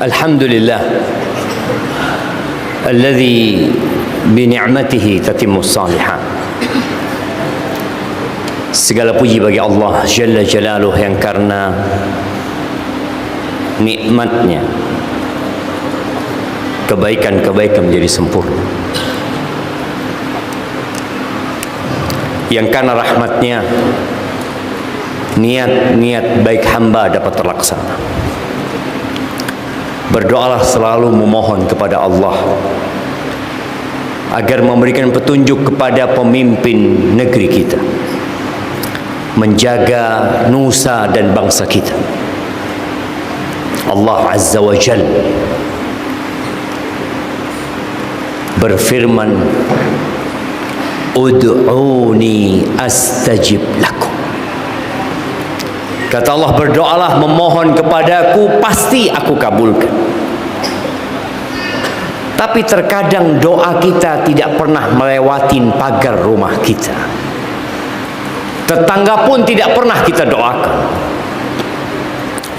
Alhamdulillah alladzi bi ni'matihi tatimmus salihat. Segala puji bagi Allah Jalla Jalaluh yang karena nikmatnya kebaikan-kebaikan menjadi sempurna, yang karena rahmatnya niat-niat baik hamba dapat terlaksana. Berdoalah selalu memohon kepada Allah agar memberikan petunjuk kepada pemimpin negeri kita, menjaga nusa dan bangsa kita. Allah Azza wa Jalla berfirman, ud'uni astajib lakum. Kata Allah, berdoalah, memohon kepadaku, pasti aku kabulkan. Tapi terkadang doa kita tidak pernah melewatin pagar rumah kita. Tetangga pun tidak pernah kita doakan.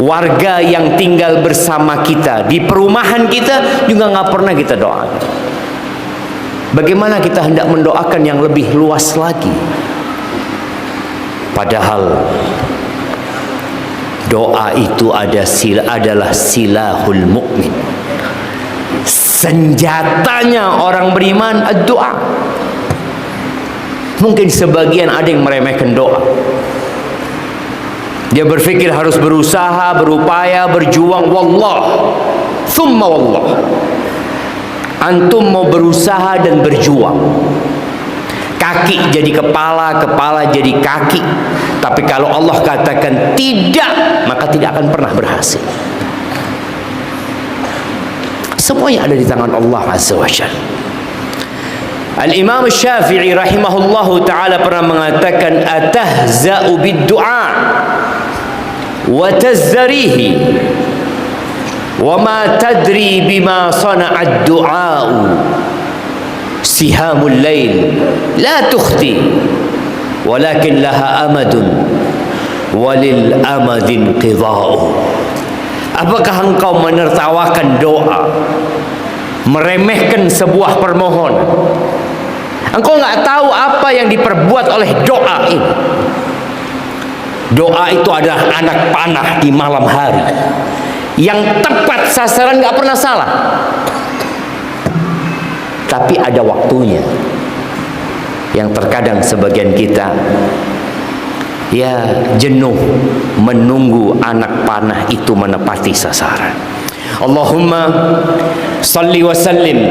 Warga yang tinggal bersama kita di perumahan kita juga nggak pernah kita doakan. Bagaimana kita hendak mendoakan yang lebih luas lagi? Padahal doa itu adalah silahul mukmin. Senjatanya orang beriman doa. Mungkin sebagian ada yang meremehkan doa. Dia berpikir harus berusaha, berupaya, berjuang. Wallah, thumma wallah. Antum mau berusaha dan berjuang, kaki jadi kepala, kepala jadi kaki, tapi kalau Allah katakan tidak, maka tidak akan pernah berhasil. Semuanya ada di tangan Allah Azza wa Jalla. Al-Imam Syafi'i rahimahullahu ta'ala pernah mengatakan, atahza'u bid-du'a wa tazzarihi wa ma tadri bima sana'ad du'a'u sihamul lail la tukhti walakin laha amadun walil amadin qidha'u. Apakah engkau menertawakan doa, meremehkan sebuah permohonan? Engkau nggak tahu apa yang diperbuat oleh doa ini. Doa itu adalah anak panah di malam hari, yang tepat sasaran nggak pernah salah. Tapi ada waktunya, yang terkadang sebagian kita ya jenuh menunggu anak panah itu menepati sasaran. Allahumma salli wa sallim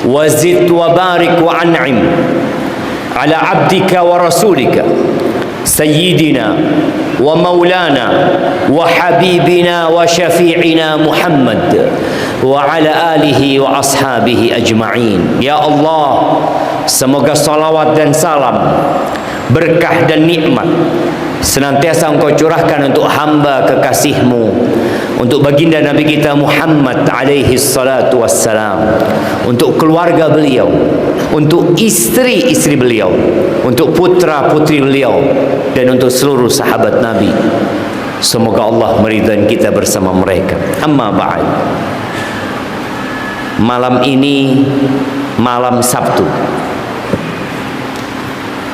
wa zid wa barik wa an'im ala abdika wa rasulika sayyidina wa maulana wa habibina wa syafi'ina Muhammad wa ala alihi wa ashabihi ajma'in. Ya Allah, semoga salawat dan salam, berkah dan nikmat senantiasa engkau curahkan untuk hamba kekasihmu, untuk baginda Nabi kita Muhammad alaihi salatu wassalam, untuk keluarga beliau, untuk istri-istri beliau, untuk putra-putri beliau, dan untuk seluruh sahabat Nabi. Semoga Allah meridai kita bersama mereka. Amma ba'd. Malam ini malam Sabtu,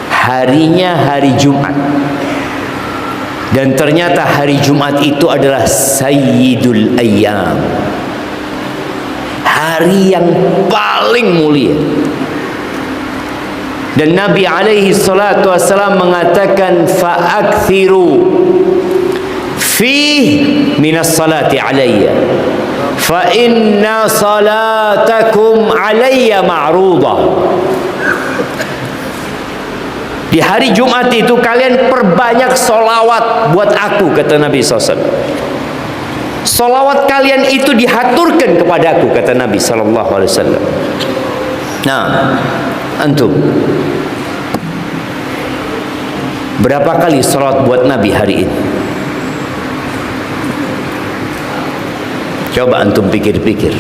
harinya hari Jumat, dan ternyata hari Jumat itu adalah Sayyidul Ayyam, hari yang paling mulia. Dan Nabi alaihi salatu wassalam mengatakan, fa'akthiru fih minas salati alayya fa inna salatakum alayya ma'rudah. Di hari Jumat itu kalian perbanyak solawat buat aku, kata Nabi SAW. Solawat kalian itu dihaturkan kepadaku, kata Nabi SAW. Nah, antum berapa kali solawat buat Nabi hari ini? Coba antum pikir-pikir.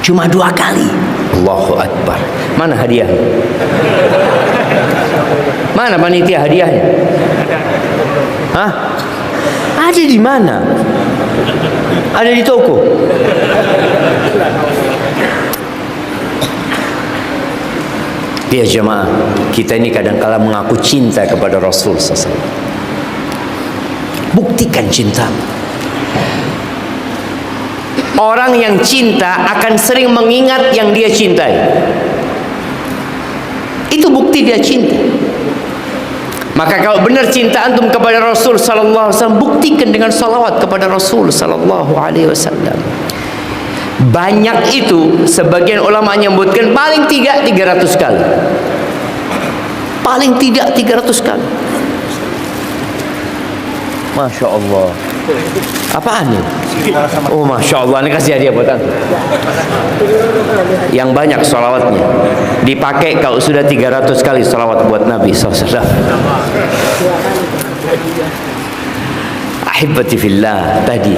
Cuma 2 kali. Allahu Akbar. Mana hadiah? Mana panitia hadiahnya? Hah? Ada di mana? Ada di toko. Ya jemaah, kita ini kadang-kala mengaku cinta kepada Rasul SAW. Buktikan cinta. Orang yang cinta akan sering mengingat yang dia cintai. Itu bukti dia cinta. Maka kalau benar cinta antum kepada Rasul sallallahu alaihi wasallam, buktikan dengan salawat kepada Rasul sallallahu alaihi wasallam. Banyak itu, sebagian ulama menyebutkan paling tidak 300 kali. Paling tidak 300 kali. Masya Allah. Apaan nih? Oh Masya Allah, ini kasih hadiah buat antum. Yang banyak salawatnya dipakai kalau sudah 300 kali salawat buat Nabi SAW. Ahibati fillah, tadi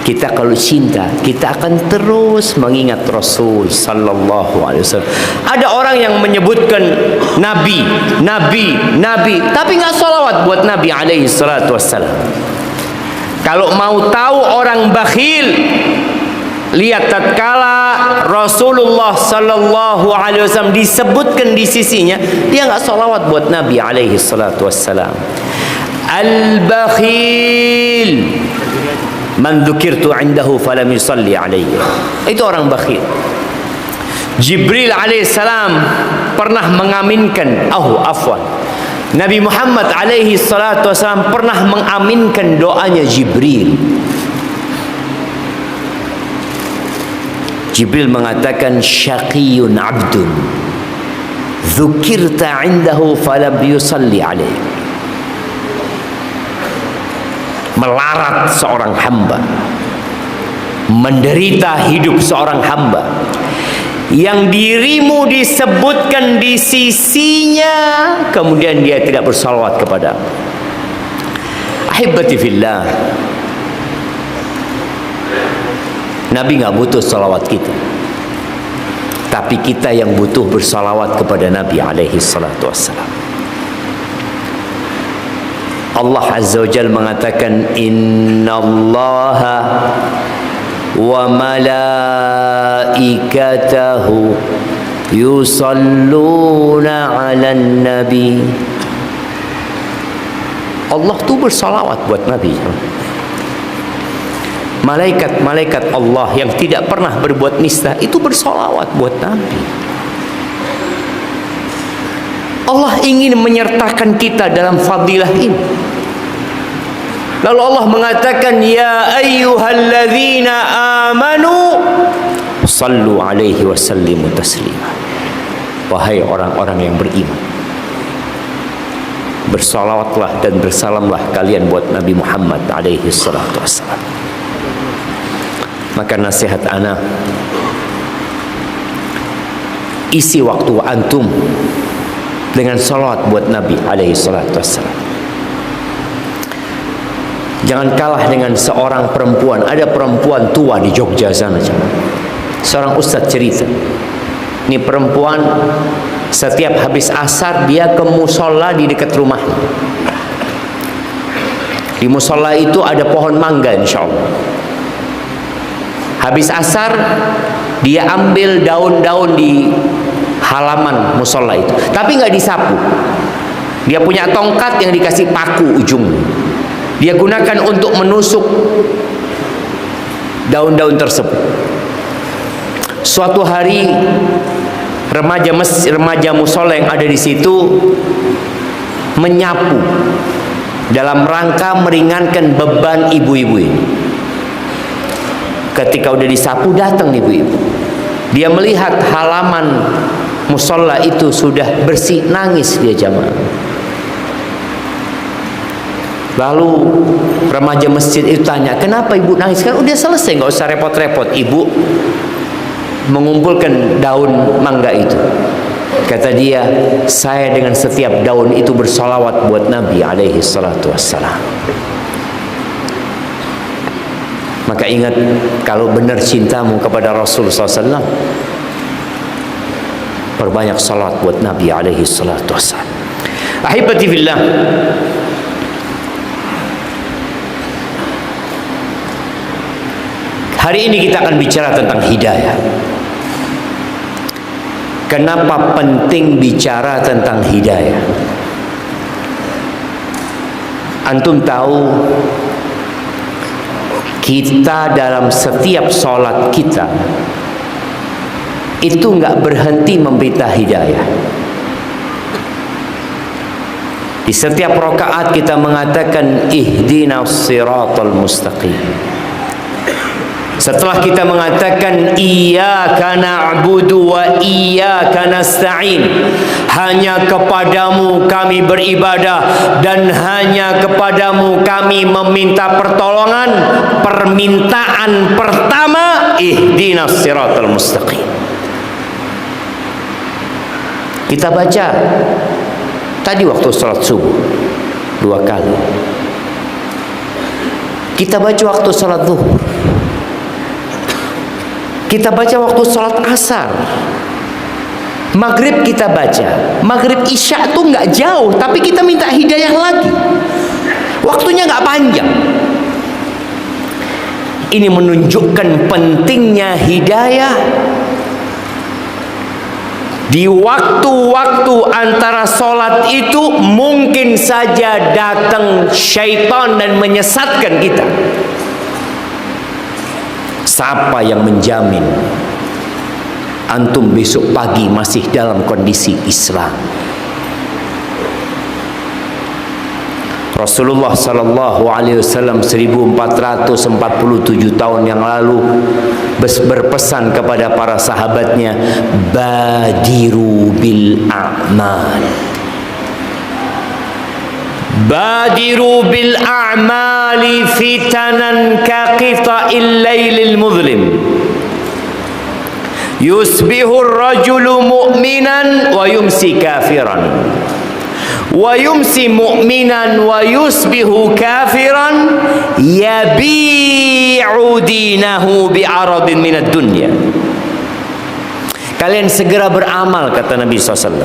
kita kalau cinta, kita akan terus mengingat Rasul sallallahu alaihi wasallam. Ada orang yang menyebutkan Nabi, tapi nggak salawat buat Nabi alaihi salatu wassalam. Kalau mau tahu orang bakhil, lihat tatkala Rasulullah sallallahu alaihi wasallam disebutkan di sisinya, dia nggak salawat buat Nabi alaihi salatu wassalam. Al-bakhil man dzukirtu indahu falam yusalli alayya. Itu orang bakhil. Jibril alaihissalam pernah mengaminkan, Nabi Muhammad alaihi salatu wasallam pernah mengaminkan doanya Jibril. Jibril mengatakan, syaqiyun abdun dzukirta indahu falam yusalli alayya. Melarat seorang hamba, menderita hidup seorang hamba yang dirimu disebutkan di sisinya, kemudian dia tidak bersalawat kepada. Ahibati fillah, Nabi nggak butuh salawat kita, tapi kita yang butuh bersalawat kepada Nabi alaihi salatu wassalam. Allah Azza wa Jalla mengatakan, innallaha wa malaikatahu yusalluna 'alan nabi. Allah tuh bersalawat buat Nabi. Malaikat-malaikat Allah yang tidak pernah berbuat nista itu bersalawat buat Nabi. Allah ingin menyertakan kita dalam fadilah ini. Lalu Allah mengatakan, ya ayyuhalladzina amanu sallu alaihi wasallimu taslima. Wahai orang-orang yang beriman, bersalawatlah dan bersalamlah kalian buat Nabi Muhammad alaihi salatu wassalam. Maka nasihat ana, isi waktu antum dengan salawat buat Nabi alaihi salatu wassalam. Jangan kalah dengan seorang perempuan. Ada perempuan tua di Jogja sana, seorang ustadz cerita, ini perempuan setiap habis asar dia ke musola di dekat rumahnya. Di musola itu ada pohon mangga insya Allah. Habis asar dia ambil daun-daun di halaman musola itu, tapi nggak disapu. Dia punya tongkat yang dikasih paku ujung. Dia gunakan untuk menusuk daun-daun tersebut. Suatu hari remaja musola yang ada di situ menyapu dalam rangka meringankan beban ibu-ibu ini. Ketika udah disapu, datang ibu-ibu. Dia melihat halaman musola itu sudah bersih, nangis dia jamaah. Lalu remaja masjid itu tanya, kenapa ibu nangis? Kan udah selesai, nggak usah repot-repot. Ibu mengumpulkan daun mangga itu. Kata dia, saya dengan setiap daun itu bersalawat buat Nabi alaihi salatu wassalam. Maka ingat, kalau benar cintamu kepada Rasul SAW, perbanyak salawat buat Nabi alaihi salatu wassalam. Ahibati fillah, hari ini kita akan bicara tentang hidayah. Kenapa penting bicara tentang hidayah? Antum tahu, kita dalam setiap sholat kita itu nggak berhenti meminta hidayah. Di setiap rakaat kita mengatakan ihdinas siratal mustaqim. Setelah kita mengatakan iyyaka na'budu wa iyyaka nasta'in, hanya kepadamu kami beribadah dan hanya kepadamu kami meminta pertolongan, permintaan pertama ihdinas siratal mustaqim. Kita baca tadi waktu sholat subuh 2 kali. Kita baca waktu sholat zuhur. Kita baca waktu sholat asar. Maghrib kita baca. Maghrib isya tuh nggak jauh, tapi kita minta hidayah lagi. Waktunya nggak panjang. Ini menunjukkan pentingnya hidayah. Di waktu-waktu antara sholat itu mungkin saja datang syaitan dan menyesatkan kita. Siapa yang menjamin antum besok pagi masih dalam kondisi Islam? Rasulullah sallallahu alaihi wasallam 1447 tahun yang lalu berpesan kepada para sahabatnya, badiru bil a'mal. Badiru bil a'mali fitanan ka qita'il lailil muzlim. Yusbihu ar-rajulu mu'minan wa yumsi kafiran. Wa yumsi mu'minan wa yusbihu kafiran yabi'u dinahu bi'aradin minad dunya. Kalian segera beramal, kata Nabi SAW.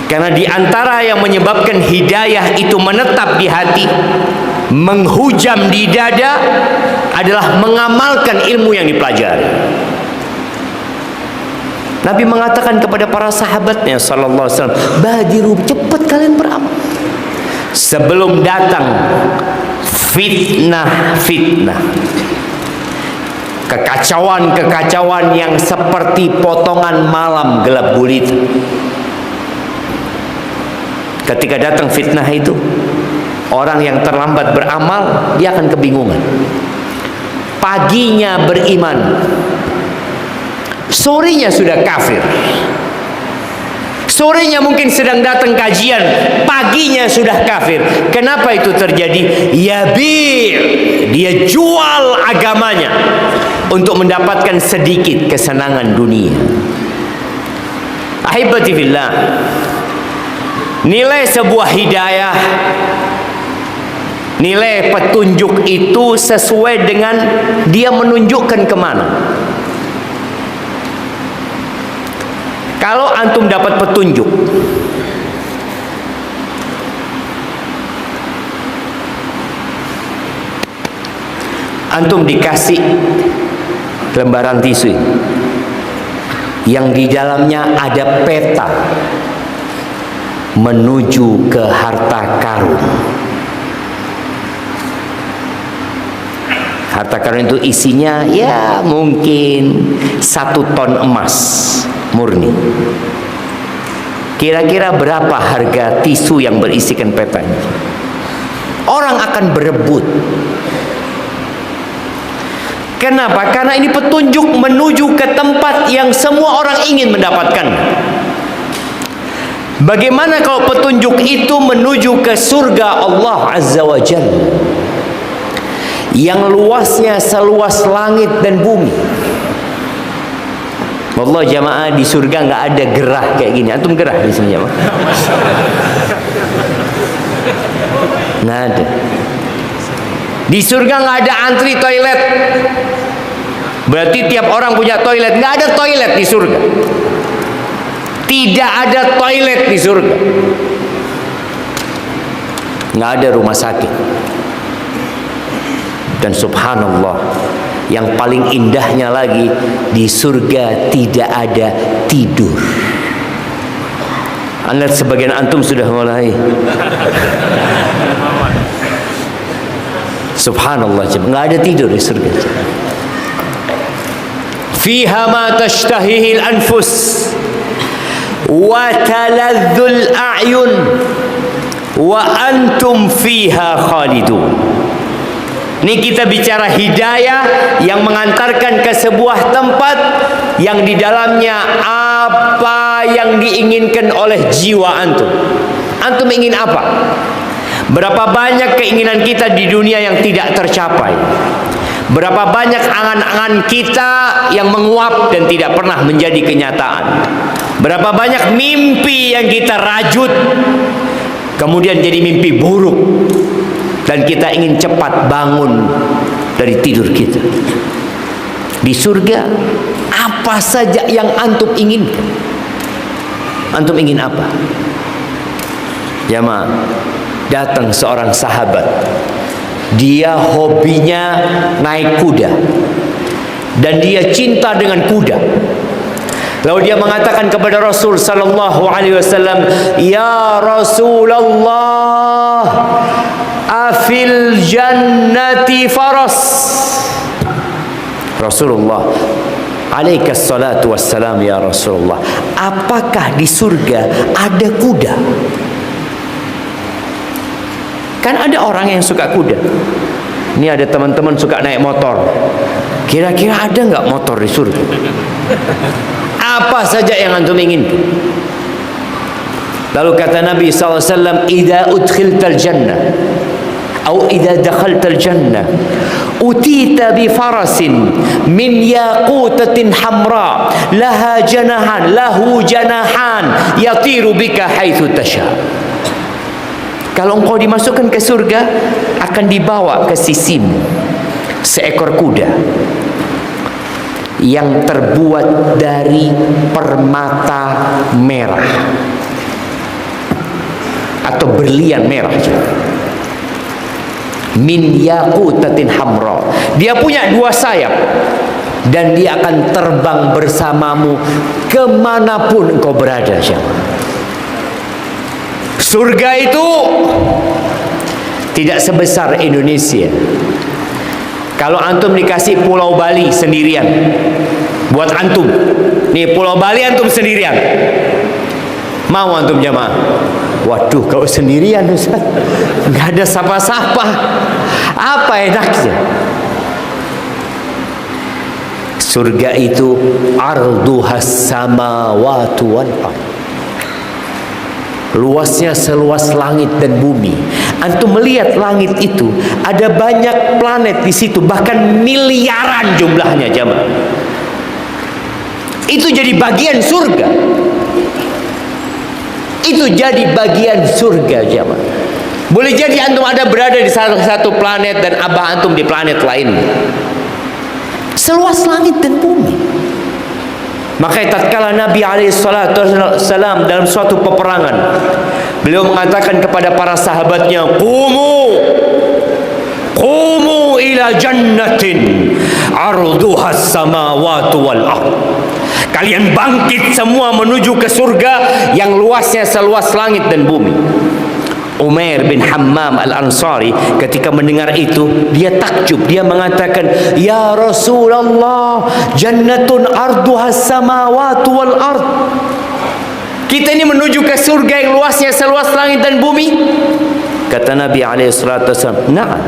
Karena di antara yang menyebabkan hidayah itu menetap di hati, menghujam di dada, adalah mengamalkan ilmu yang dipelajari. Nabi mengatakan kepada para sahabatnya sallallahu alaihi wasallam, badiru, cepat kalian beramal sebelum datang fitnah, kekacauan yang seperti potongan malam gelap gulita. Ketika datang fitnah itu, orang yang terlambat beramal, dia akan kebingungan. Paginya beriman, sorenya sudah kafir. Sorenya mungkin sedang datang kajian, paginya sudah kafir. Kenapa itu terjadi? Dia jual agamanya untuk mendapatkan sedikit kesenangan dunia. Ahibati fillah, nilai sebuah hidayah, nilai petunjuk itu sesuai dengan dia menunjukkan kemana. Kalau antum dapat petunjuk, antum dikasih lembaran tisu yang di dalamnya ada peta menuju ke harta karun. Harta karun itu isinya ya mungkin 1 ton emas murni. Kira-kira berapa harga tisu yang berisikan peta ini? Orang akan berebut. Kenapa? Karena ini petunjuk menuju ke tempat yang semua orang ingin mendapatkan. Bagaimana kalau petunjuk itu menuju ke surga Allah Azza wa Jalla, yang luasnya seluas langit dan bumi? Wallah jamaah, di surga nggak ada gerah kayak gini. Antum gerah di sini jamaah? Nggak ada. Di surga nggak ada antri toilet. Berarti tiap orang punya toilet. Nggak ada toilet di surga. Tidak ada toilet di surga. Nggak ada rumah sakit. Dan subhanallah, yang paling indahnya lagi, di surga tidak ada tidur. Anda sebagian antum sudah mulai. Subhanallah, nggak ada tidur di surga. Fiha ma tashtahihil anfus wa taladzul a'yun wa antum fiha khalidun. Ini kita bicara hidayah yang mengantarkan ke sebuah tempat yang di dalamnya apa yang diinginkan oleh jiwa antum. Antum ingin apa? Berapa banyak keinginan kita di dunia yang tidak tercapai? Berapa banyak angan-angan kita yang menguap dan tidak pernah menjadi kenyataan? Berapa banyak mimpi yang kita rajut kemudian jadi mimpi buruk, dan kita ingin cepat bangun dari tidur kita. Di surga apa saja yang antum inginkan. Antum ingin apa? Jamaah, datang seorang sahabat. Dia hobinya naik kuda dan dia cinta dengan kuda. Lalu dia mengatakan kepada Rasul sallallahu alaihi wasallam, "Ya Rasulullah, afil jannati faras." Rasulullah, alaikas salatu wassalam, ya Rasulullah, apakah di surga ada kuda? Kan ada orang yang suka kuda. Ini ada teman-teman suka naik motor. Kira-kira ada nggak motor di surga? Apa saja yang antum ingin. Lalu kata Nabi SAW, "Idza udkhiltal jannah atau idza dakhaltal jannah utita bi farasin min yaqutatin hamra laha janahan lahu janahan yatiru bika haitsu tasha." Kalau engkau dimasukkan ke surga, akan dibawa ke sisimu seekor kuda yang terbuat dari permata merah atau berlian merah, min yaqutatin hamra. Dia punya 2 sayap dan dia akan terbang bersamamu kemanapun engkau berada. Surga itu tidak sebesar Indonesia. Kalau antum dikasih Pulau Bali sendirian, buat antum, nih Pulau Bali antum sendirian, mau antum jamaah? Waduh, kalau sendirian Ustaz, nggak ada sapa-sapa, apa enaknya? Surga itu arduhas samawati wal ardh, luasnya seluas langit dan bumi. Antum melihat langit itu, ada banyak planet di situ, bahkan miliaran jumlahnya jamaah. Itu jadi bagian surga. Itu jadi bagian surga jamaah. Boleh jadi antum ada berada di salah satu planet dan abah antum di planet lain. Seluas langit dan bumi. Makanya tatkala Nabi alaihissalam dalam suatu peperangan, beliau mengatakan kepada para sahabatnya, Qumu ila jannatin arduhas samawati wal ardh. Kalian bangkit semua menuju ke surga yang luasnya seluas langit dan bumi. Umair bin Hammam al-Ansari ketika mendengar itu, dia takjub, dia mengatakan, "Ya Rasulullah, jannatun arduhas samawati wal ardh." Kita ini menuju ke surga yang luasnya seluas langit dan bumi. Kata Nabi alaihissalam, "Na'am."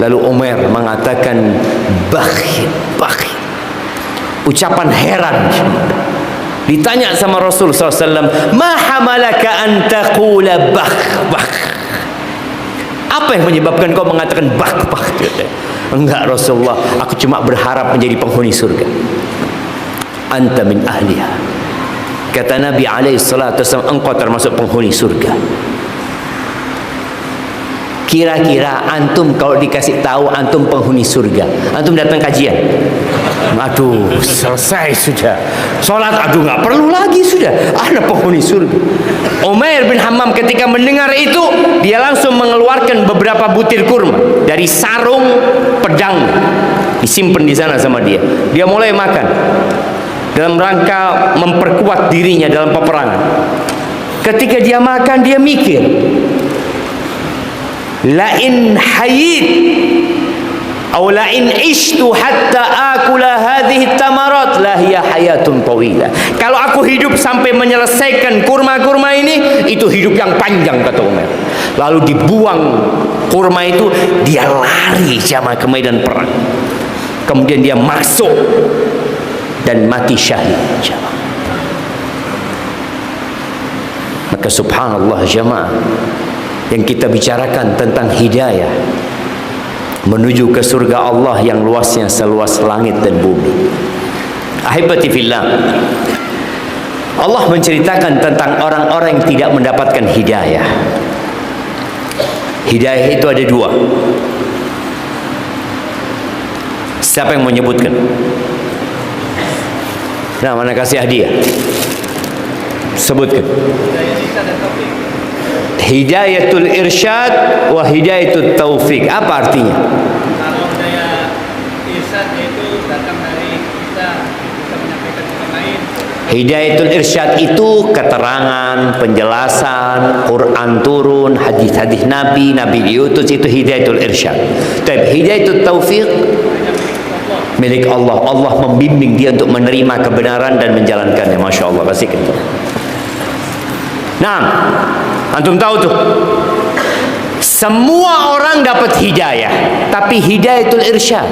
Lalu Umair mengatakan, "Bakhil, bakhil." Ucapan heran. Ditanya sama Rasul SAW, "Ma hamalaka an taqula bakh bakh?" Apa yang menyebabkan kau mengatakan bakh bakh? Enggak Rasulullah, aku cuma berharap menjadi penghuni surga. Anta min ahliha. Kata Nabi SAW, engkau termasuk penghuni surga. Kira-kira antum kalau dikasih tahu antum penghuni surga, antum datang kajian? Aduh, selesai sudah. Sholat, aduh nggak perlu lagi sudah. Ada penghuni surga. Umair bin Hammam ketika mendengar itu, dia langsung mengeluarkan beberapa butir kurma dari sarung pedang, disimpan di sana sama dia. Dia mulai makan dalam rangka memperkuat dirinya dalam peperangan. Ketika dia makan, dia mikir, lain hayit atau lain ishtu hatta akula hadhihi tamarat lahiya hayatun tawila. Kalau aku hidup sampai menyelesaikan kurma-kurma ini, itu hidup yang panjang, kata Umar. Lalu dibuang kurma itu, dia lari jamaah ke medan perang. Kemudian dia masuk dan mati syahid jamaah. Maka subhanallah jamaah, yang kita bicarakan tentang hidayah menuju ke surga Allah yang luasnya seluas langit dan bumi. Ahibati fillah, Allah menceritakan tentang orang-orang yang tidak mendapatkan hidayah. Hidayah itu ada dua. Siapa yang menyebutkan? Nah, mana kasih hadiah? Sebutkan. Hidayatul irsyad wa hidayatul taufik. Apa artinya? Kalau hidayah irsyad itu datang dari kita menyampaikan ke orang lain. Hidayatul irsyad itu keterangan, penjelasan, Quran turun, hadis-hadis Nabi diutus, itu hidayatul irsyad. Tapi hidayatul taufik milik Allah. Allah membimbing dia untuk menerima kebenaran dan menjalankannya. Masya Allah, kasihkan. Nah, antum tahu tuh, semua orang dapat hidayah, tapi hidayatul irsyad.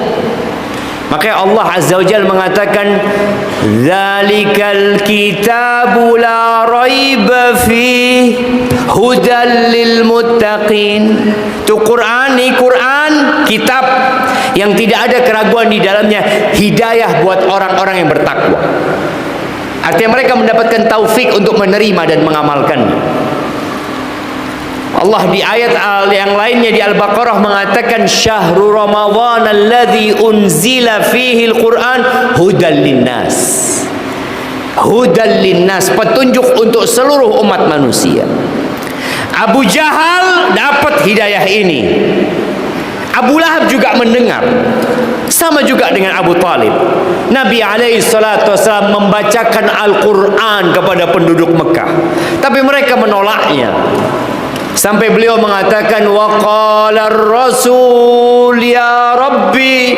Makanya Allah Azza wa Jalla mengatakan, "Dzalikal kitabu la raiba fih hudal lil muttaqin." Itu Quran, kitab yang tidak ada keraguan di dalamnya, hidayah buat orang-orang yang bertakwa. Artinya mereka mendapatkan taufik untuk menerima dan mengamalkan. Allah di ayat yang lainnya di Al-Baqarah mengatakan, syahrul ramadhan alladzi unzila fihi al-Quran hudal linnas. Hudal linnas, petunjuk untuk seluruh umat manusia. Abu Jahal dapat hidayah ini. Abu Lahab juga mendengar. Sama juga dengan Abu Talib. Nabi SAW membacakan Al-Quran kepada penduduk Mekah, tapi mereka menolaknya. Sampai beliau mengatakan, wa qala ar-rasul ya rabbi,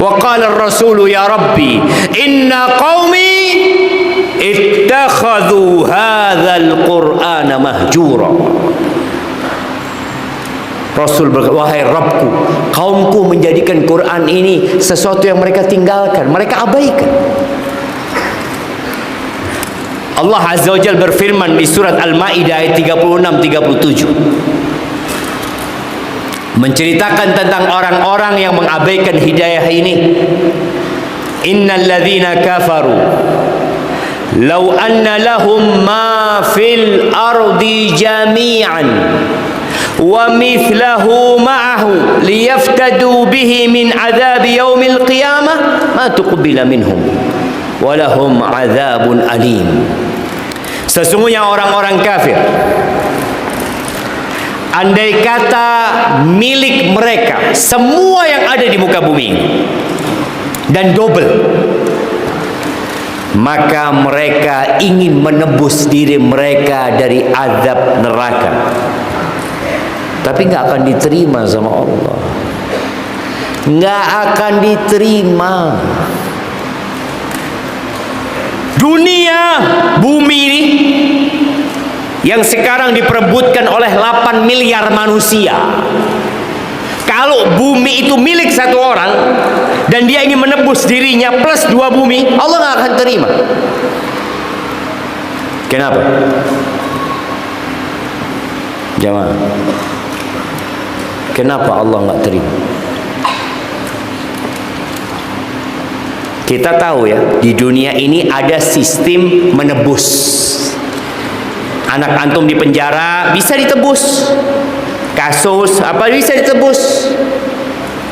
wa qala ar-rasul ya rabbi inna qaumi ittakhadhu hadzal qur'ana mahjura. Rasul berkata, wahai Rabbku, kaumku menjadikan Quran ini sesuatu yang mereka tinggalkan, mereka abaikan. Allah Azza wa Jalla berfirman di surat Al-Maidah ayat 36-37, menceritakan tentang orang-orang yang mengabaikan hidayah ini. Innal ladzina kafaru law anna lahum ma fil ardi jami'an wa mithlahu ma'ahu liyaftadu bihi min adzabi yaumil qiyamah ma tuqbila minhum wa lahum adzabun alim. Sesungguhnya orang-orang kafir, andai kata milik mereka semua yang ada di muka bumi dan double, maka mereka ingin menebus diri mereka dari azab neraka, tapi nggak akan diterima sama Allah. Nggak akan diterima. Dunia, bumi ini yang sekarang diperebutkan oleh 8 miliar manusia. Kalau bumi itu milik satu orang dan dia ingin menebus dirinya plus 2 bumi, Allah nggak akan terima. Kenapa? Jamaah, kenapa Allah nggak terima? Kita tahu ya, di dunia ini ada sistem menebus. Anak antum di penjara bisa ditebus. Kasus apa bisa ditebus.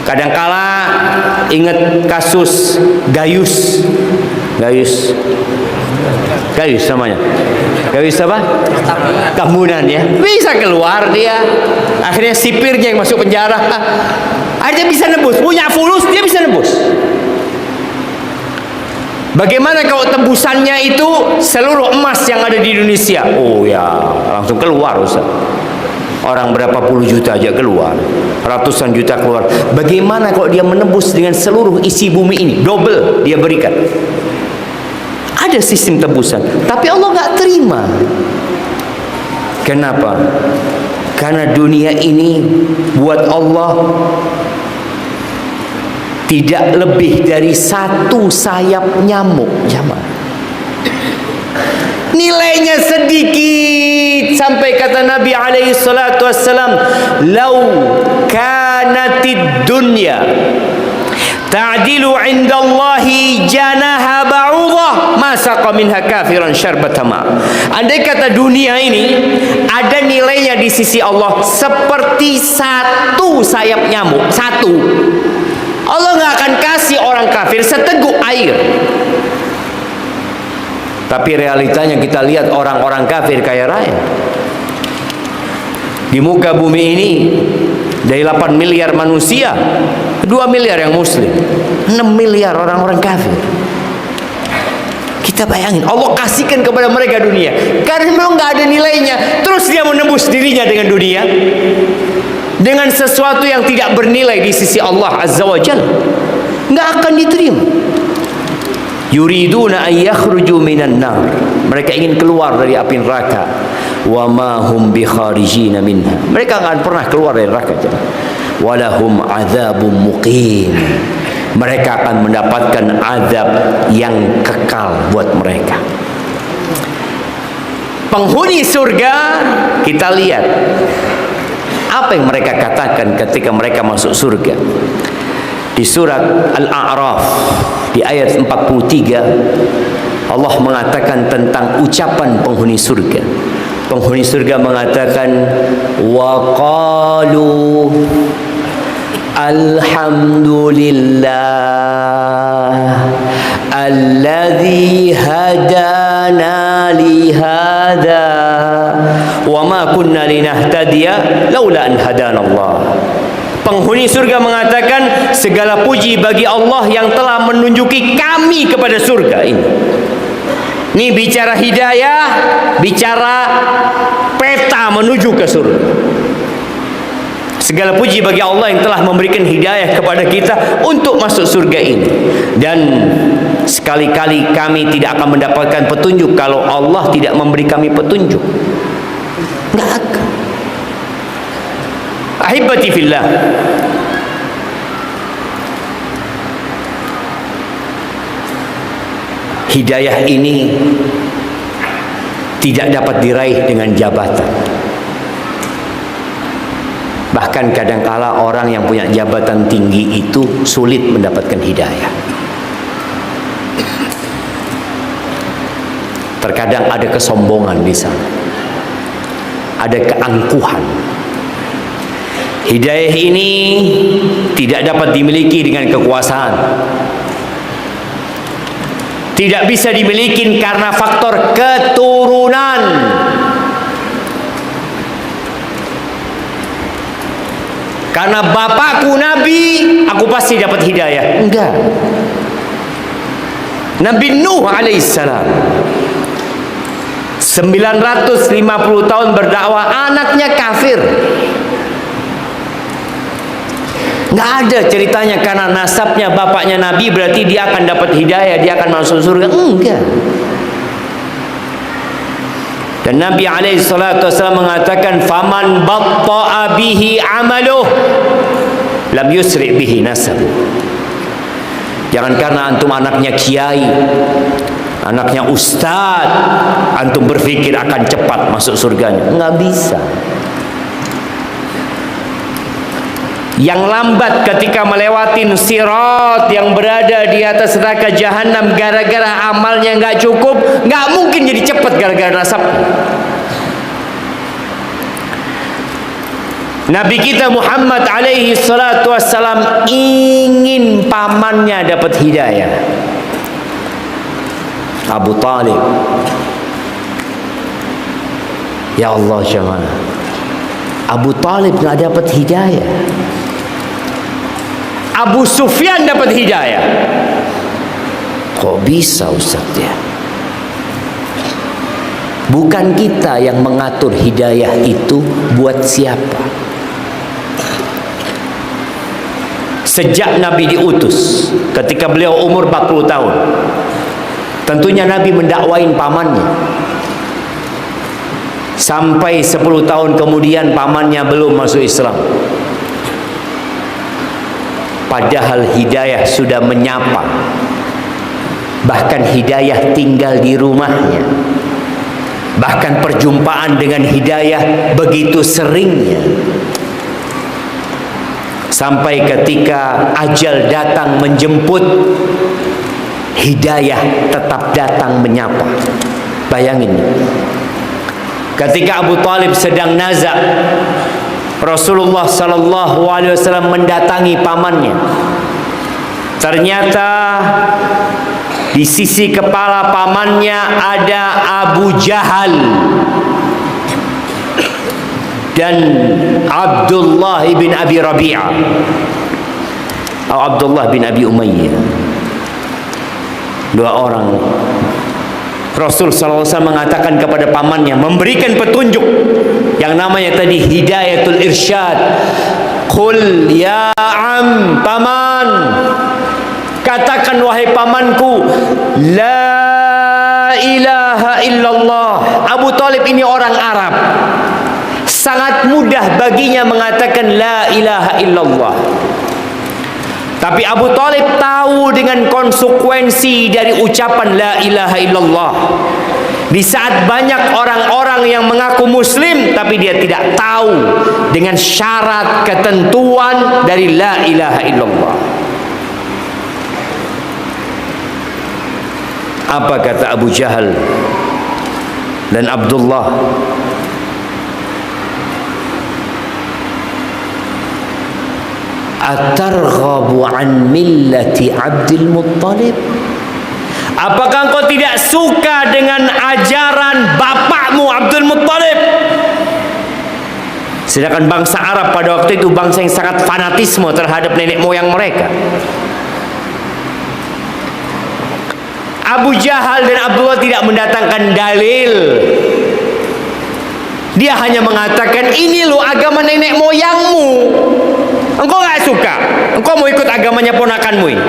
Kadangkala ingat kasus Gayus namanya. Gayus apa? Tambunan ya. Bisa keluar dia. Akhirnya sipirnya yang masuk penjara. Akhirnya bisa nebus. Punya fulus dia bisa nebus. Bagaimana kalau tembusannya itu seluruh emas yang ada di Indonesia? Oh ya, langsung keluar Ustaz. Orang berapa puluh juta aja keluar, ratusan juta keluar. Bagaimana kalau dia menebus dengan seluruh isi bumi ini? Double dia berikan. Ada sistem tebusan, tapi Allah nggak terima. Kenapa? Karena dunia ini buat Allah tidak lebih dari satu sayap nyamuk. Jamaah, nilainya sedikit, sampai kata Nabi alaihi salatu wassalam, "Lau kanatid dunya ta'dilu 'indallahi janaha ba'udah ma saqa minha kafiran syarbata ma." Andai kata dunia ini ada nilainya di sisi Allah seperti satu sayap nyamuk, satu, Allah nggak akan kasih orang kafir seteguk air. Tapi realitanya kita lihat orang-orang kafir kaya raya. Di muka bumi ini dari 8 miliar manusia, 2 miliar yang muslim, 6 miliar orang-orang kafir. Kita bayangin, Allah kasihkan kepada mereka dunia karena memang nggak ada nilainya. Terus dia menembus dirinya dengan dunia, dengan sesuatu yang tidak bernilai di sisi Allah Azza wa Jalla, nggak akan diterima. Yuriduna an yakhruju minan nar, mereka ingin keluar dari api neraka. Wa ma hum bi kharijina minha, mereka enggak pernah keluar dari neraka. Walahum adzabun muqim, mereka akan mendapatkan azab yang kekal buat mereka. Penghuni surga, kita lihat apa yang mereka katakan ketika mereka masuk surga. Di surat Al-A'raf di ayat 43 Allah mengatakan tentang ucapan penghuni surga. Penghuni surga mengatakan, wa qalu alhamdulillah alladzi hadana li hadza wa ma kunna linahtadiya laula an hadana Allah. Penghuni surga mengatakan, segala puji bagi Allah yang telah menunjuki kami kepada surga ini. Ini bicara hidayah, bicara peta menuju ke surga. Segala puji bagi Allah yang telah memberikan hidayah kepada kita untuk masuk surga ini. Dan sekali-kali kami tidak akan mendapatkan petunjuk kalau Allah tidak memberi kami petunjuk. Enggak akan. Ahibati fillah, hidayah ini tidak dapat diraih dengan jabatan. Bahkan kadangkala orang yang punya jabatan tinggi itu sulit mendapatkan hidayah. Terkadang ada kesombongan di sana, ada keangkuhan. Hidayah ini tidak dapat dimiliki dengan kekuasaan. Tidak bisa dimiliki karena faktor keturunan. Karena bapakku Nabi, aku pasti dapat hidayah. Enggak. Nabi Nuh alaihissalam 950 tahun berdakwah, anaknya kafir. Nggak ada ceritanya karena nasabnya bapaknya Nabi berarti dia akan dapat hidayah, dia akan masuk surga. Enggak. Dan Nabi SAW mengatakan, faman batta'a bihi amaluh lam yusri bihi nasabuh. Jangan karena antum anaknya kiai, anaknya ustad, antum berpikir akan cepat masuk surganya. Nggak bisa. Yang lambat ketika melewati sirat yang berada di atas neraka jahanam gara-gara amalnya nggak cukup, nggak mungkin jadi cepat gara-gara nasab. Nabi kita Muhammad alaihi salatu wassalam ingin pamannya dapat hidayah. Abu Talib. Ya Allah jemaah, Abu Talib nggak dapat hidayah, Abu Sufyan dapat hidayah. Kok bisa Ustaz ya? Bukan kita yang mengatur hidayah itu buat siapa. Sejak Nabi diutus, ketika beliau umur 40 tahun, tentunya Nabi mendakwain pamannya. Sampai 10 tahun kemudian pamannya belum masuk Islam. Padahal hidayah sudah menyapa. Bahkan hidayah tinggal di rumahnya. Bahkan perjumpaan dengan hidayah begitu seringnya. Sampai ketika ajal datang menjemput, hidayah tetap datang menyapa. Bayangin, ketika Abu Talib sedang nazak, Rasulullah sallallahu alaihi wasallam mendatangi pamannya. Ternyata di sisi kepala pamannya ada Abu Jahal dan Abdullah bin Abi Rabi'ah atau Abdullah bin Abi Umayyah. Dua orang. Rasul SAW mengatakan kepada pamannya, memberikan petunjuk yang namanya tadi hidayatul irsyad. Qul ya am, paman, katakan wahai pamanku, la ilaha illallah. Abu Talib ini orang Arab, sangat mudah baginya mengatakan la ilaha illallah. Tapi Abu Talib tahu dengan konsekuensi dari ucapan la ilaha illallah. Di saat banyak orang-orang yang mengaku muslim, tapi dia tidak tahu dengan syarat ketentuan dari la ilaha illallah. Apa kata Abu Jahal dan Abdullah? Atarghabu an millati Abdul Muttalib? Apakah engkau tidak suka dengan ajaran bapakmu Abdul Muttalib? Sedangkan bangsa Arab pada waktu itu bangsa yang sangat fanatisme terhadap nenek moyang mereka. Abu Jahal dan Abdullah tidak mendatangkan dalil. Dia hanya mengatakan, ini loh agama nenek moyangmu. Engkau gak suka, engkau mau ikut agamanya ponakanmu ini.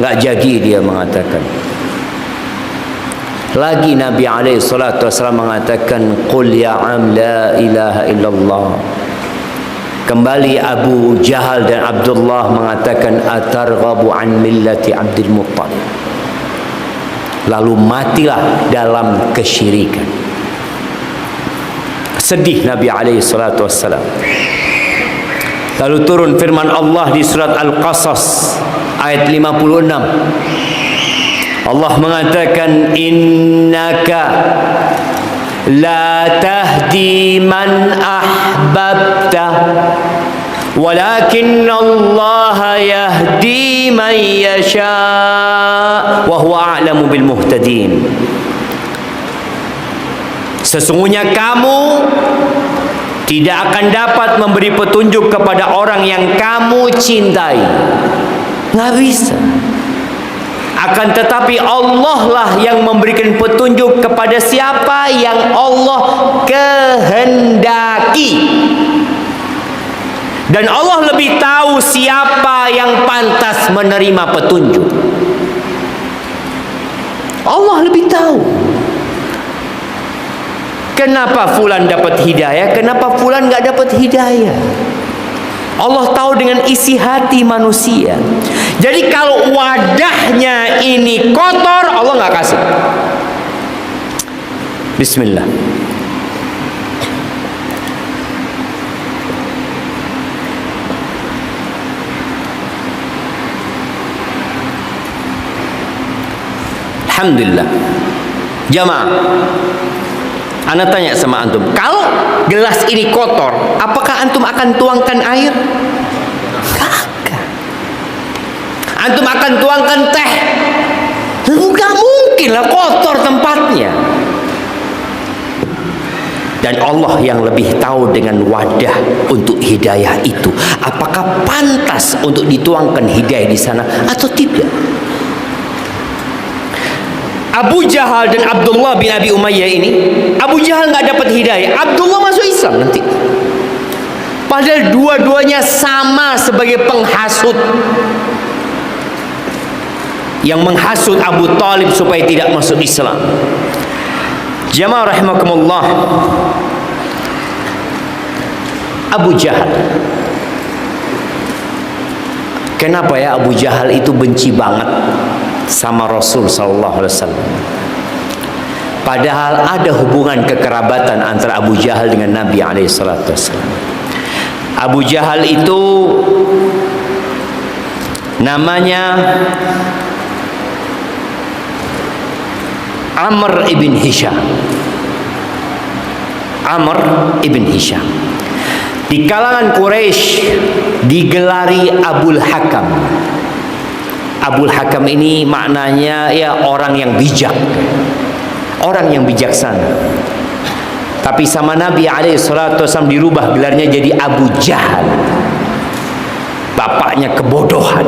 Gak jadi dia mengatakan. Lagi Nabi SAW mengatakan, Qul ya am la ilaha illallah. Kembali Abu Jahal dan Abdullah mengatakan, atarghabu an millati Abdul Muttalib. Lalu matilah dalam kesyirikan. Sedih Nabi SAW. Lalu turun firman Allah di surat Al-Qasas ayat 56. Allah mengatakan, innaka la tahdi man ahbabta walakin Allah yahdi man yasha wa huwa a'lamu bil muhtadin. Sesungguhnya kamu tidak akan dapat memberi petunjuk kepada orang yang kamu cintai. Nggak bisa. Akan tetapi Allah lah yang memberikan petunjuk kepada siapa yang Allah kehendaki. Dan Allah lebih tahu siapa yang pantas menerima petunjuk. Allah lebih tahu. Kenapa fulan dapat hidayah, kenapa fulan nggak dapat hidayah? Allah tahu dengan isi hati manusia. Jadi kalau wadahnya ini kotor, Allah nggak kasih. Bismillah. Alhamdulillah. Jamaah, Ana tanya sama antum, kalau gelas ini kotor, apakah antum akan tuangkan air? Kagak. Antum akan tuangkan teh? Enggak mungkin lah, kotor tempatnya. Dan Allah yang lebih tahu dengan wadah untuk hidayah itu, apakah pantas untuk dituangkan hidayah di sana atau tidak. Abu Jahal dan Abdullah bin Abi Umayyah ini, Abu Jahal nggak dapat hidayah, Abdullah masuk Islam nanti. Padahal dua-duanya sama sebagai penghasut, yang menghasut Abu Talib supaya tidak masuk Islam. Jamaah rahimakumullah, Abu Jahal, kenapa ya Abu Jahal itu benci banget sama Rasul sallallahu alaihi wasallam? Padahal ada hubungan kekerabatan antara Abu Jahal dengan Nabi alaihi salatu wasallam. Abu Jahal itu namanya Amr ibn Hisham. Amr ibn Hisham di kalangan Quraisy digelari Abul Hakam. Abul Hakam ini maknanya ya orang yang bijak, orang yang bijaksana. Tapi sama Nabi SAW dirubah gelarnya jadi Abu Jahal, bapaknya kebodohan.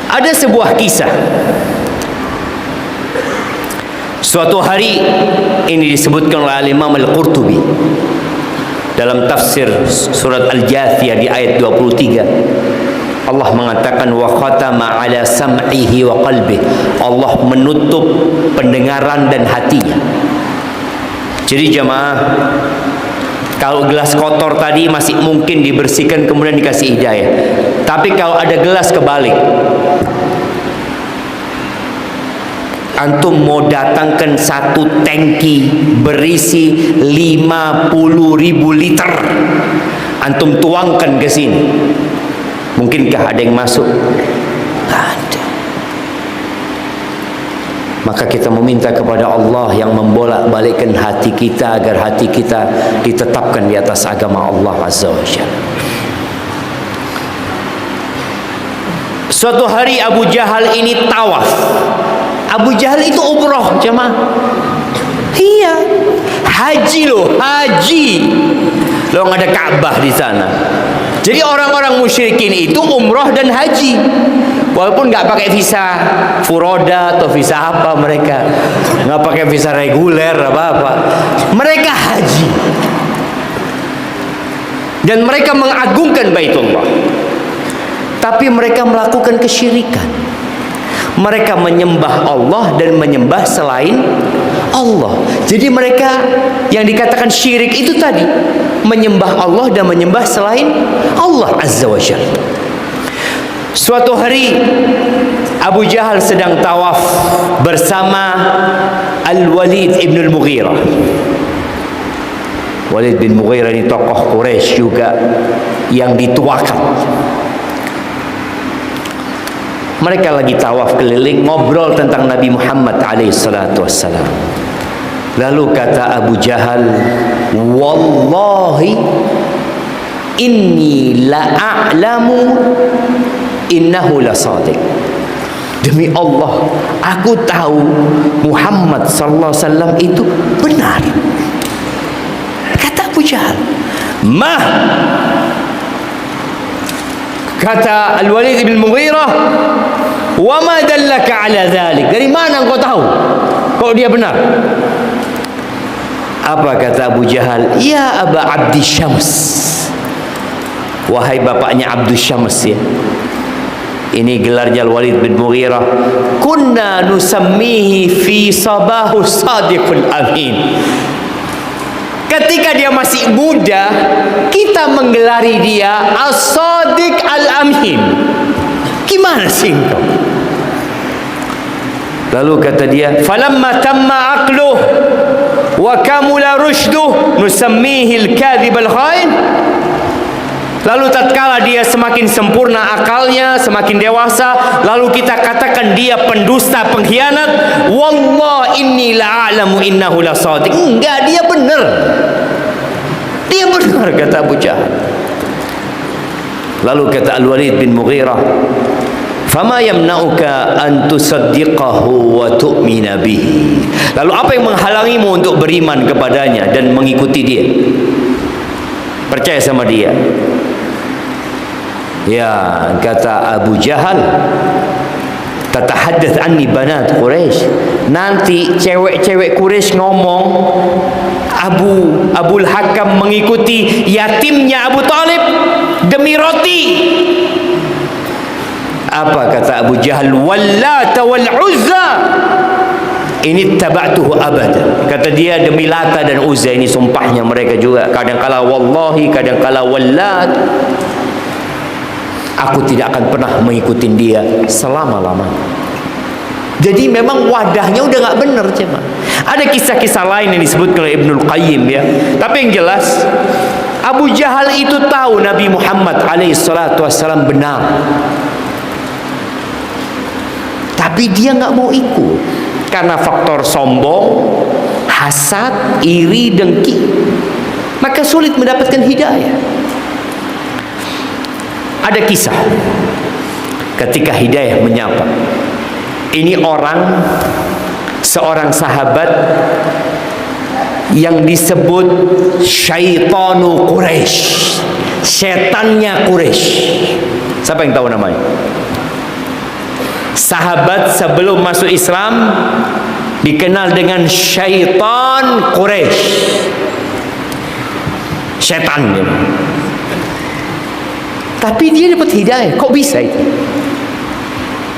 Ada sebuah kisah. Suatu hari, ini disebutkan oleh Imam Al-Qurtubi dalam tafsir surat Al-Jathiyah di ayat 23. Allah mengatakan wa khatama ala sam'ihi wa qalbihi. Allah menutup pendengaran dan hatinya. Jadi jemaah, kalau gelas kotor tadi masih mungkin dibersihkan kemudian dikasih hidayah. Tapi kalau ada gelas kebalik, antum mau datangkan satu tangki berisi 50.000 liter, antum tuangkan ke sini, mungkinkah ada yang masuk? Tidak ada. Maka kita meminta kepada Allah yang membolak-balikkan hati kita agar hati kita ditetapkan di atas agama Allah Azza wa Jalla. Suatu hari Abu Jahal ini tawaf. Abu Jahal itu umroh, jemaah. Iya, haji loh, haji. Loh, nggak ada Ka'bah di sana. Jadi orang-orang musyrikin itu umroh dan haji, walaupun nggak pakai visa furoda atau visa apa, mereka nggak pakai visa reguler apa-apa, mereka haji dan mereka mengagungkan Baitullah. Tapi mereka melakukan kesyirikan. Mereka menyembah Allah dan menyembah selain Allah. Jadi mereka yang dikatakan syirik itu tadi, menyembah Allah dan menyembah selain Allah Azza wa Jalla. Suatu hari Abu Jahal sedang tawaf bersama Al-Walid ibn Al-Mughirah. Walid bin Mughirah ini tokoh Quraisy juga yang dituakan. Mereka lagi tawaf keliling, ngobrol tentang Nabi Muhammad alaihissalatu wassalam. Lalu kata Abu Jahal, wallahi inni la'a'lamu innahu lasadiq. Demi Allah, aku tahu Muhammad sallallahu alaihi wasallam itu benar. Kata Abu Jahal. Mah, kata Al-Walid bin Mughirah, wa ma dallaka ala dhalik? Dari mana engkau tahu kalau dia benar? Apa kata Abu Jahal? Ya Aba Abdi Syams, wahai bapaknya Abdus Syams ya. Ini gelarnya Al-Walid bin Mughirah. Kunna nusammihi fi sabahu sadiqul amin. Ketika dia masih muda, kita menggelari dia As-Sadiq Al-Amin. Gimana sih engkau? Lalu kata dia, falamma tamma aqluh wa kamula rushduh nusammihi al-kadhib al-khain. Lalu tatkala dia semakin sempurna akalnya, semakin dewasa, lalu kita katakan dia pendusta, pengkhianat. Wallah inni la'alamu innahu lasadiq. Enggak, dia benar. Dia benar, kata Abu Jahal. Lalu kata Al-Walid bin Mughirah, fama yamna'uka an tusaddiqahu wa tu'mina bihi. Lalu apa yang menghalangimu untuk beriman kepadanya dan mengikuti dia, percaya sama dia? Ya, kata Abu Jahal, tatahaddath anni banat Quraisy. Nanti cewek-cewek Quraisy ngomong Abul Hakam mengikuti yatimnya Abu Talib demi roti. Apa kata Abu Jahal? Wallata wal Uzza ini taba'tuhu abada. Kata dia, demi Lata dan Uzza, ini sumpahnya mereka juga. Kadang-kala wallahi, kadang-kala wallat, aku tidak akan pernah mengikuti dia selama-lamanya. Jadi memang wadahnya udah nggak benar, cuma ada kisah-kisah lain yang disebutkan oleh Ibnul Qayyim ya. Tapi yang jelas Abu Jahal itu tahu Nabi Muhammad alaihissalam benar, tapi dia nggak mau ikut karena faktor sombong, hasad, iri, dengki. Maka sulit mendapatkan hidayah. Ada kisah ketika hidayah menyapa. Ini orang, seorang sahabat yang disebut Syaitanu Quraisy, setannya Quraisy. Siapa yang tahu namanya? Sahabat sebelum masuk Islam dikenal dengan Syaitan Quraisy, setan dia. Tapi dia dapat hidayah. Kok bisa itu?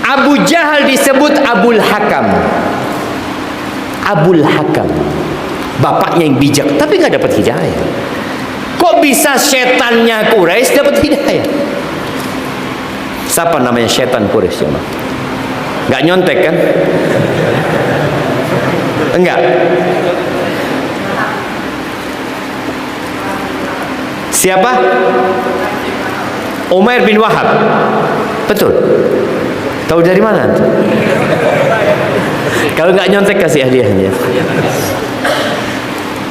Abu Jahal disebut Abul Hakam. Abul Hakam, bapaknya yang bijak, tapi nggak dapat hidayah. Kok bisa setannya Quraisy dapat hidayah? Siapa namanya setan Quraisy? Nggak nyontek kan? Enggak. Siapa? Umair bin Wahab. Betul. Tahu dari mana? Kalau nggak nyontek kasih hadiahnya.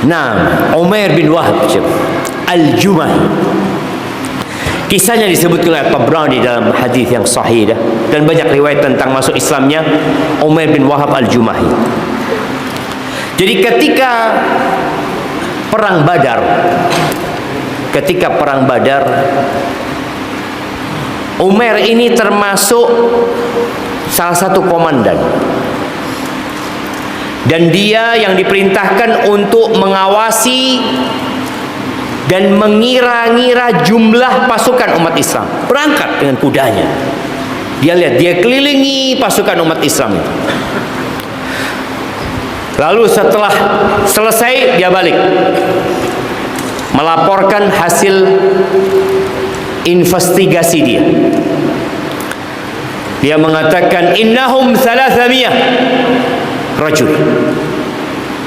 Nah, Umair bin Wahab Al-Jumahi. Kisahnya disebutkan oleh Tabrani dalam hadis yang sahih dan banyak riwayat tentang masuk Islamnya Umair bin Wahab Al-Jumahi. Jadi ketika perang Badar, Umair ini termasuk salah satu komandan, dan dia yang diperintahkan untuk mengawasi dan mengira-ngira jumlah pasukan umat Islam. Berangkat dengan kudanya, dia lihat, dia kelilingi pasukan umat Islam itu. Lalu setelah selesai dia balik melaporkan hasil investigasi dia. Dia mengatakan innahum 300 rajul.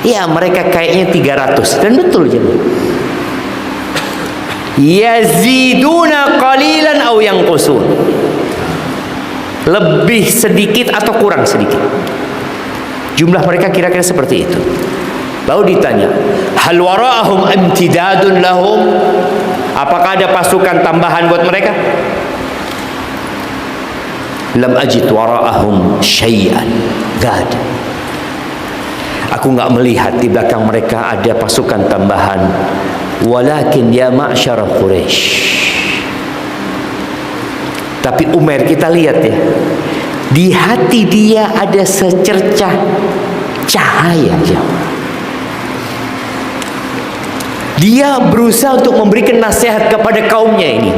Ya, mereka kayaknya 300, dan betul jemaah. Yaziduna qalilan aw yanqusun. Lebih sedikit atau kurang sedikit. Jumlah mereka kira-kira seperti itu. Lalu ditanya, hal wara'ahum imtidadun lahum? Apakah ada pasukan tambahan buat mereka? Lam ajid wara'ahum syai'an. Gak ada. Aku nggak melihat di belakang mereka ada pasukan tambahan. Walakin ya ma'syar Quraisy. Tapi Umar, kita lihat ya, di hati dia ada secercah cahaya. Dia berusaha untuk memberikan nasihat kepada kaumnya ini.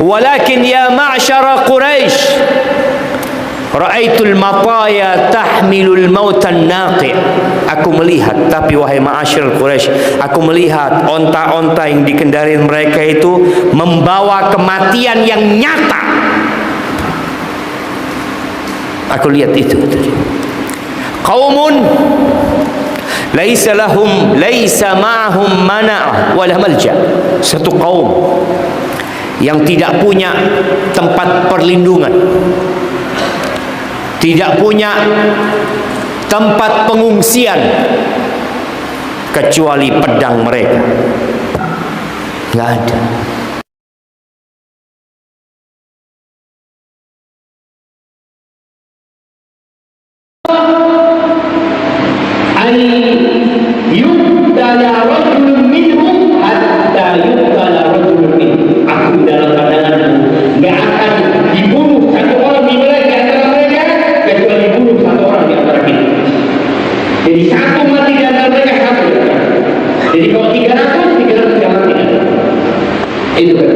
Walakin ya ma'syar Quraisy, ra'aitul mataya tahmilul mautan naqi. Aku melihat, tapi wahai ma'asyar Quraisy, aku melihat onta-onta yang dikendari mereka itu membawa kematian yang nyata. Aku lihat itu. Qaumun laisa ma'hum mana' wala malja. Satu kaum yang tidak punya tempat perlindungan, tidak punya tempat pengungsian kecuali pedang mereka. Nggak ada. Aku dalam pandanganku nggak akan dibunuh satu orang di antara mereka kecuali dibunuh satu orang di antara kita. Jadi satu mati di antara mereka, satu. Jadi kalau 300 yang mati. Itu kan.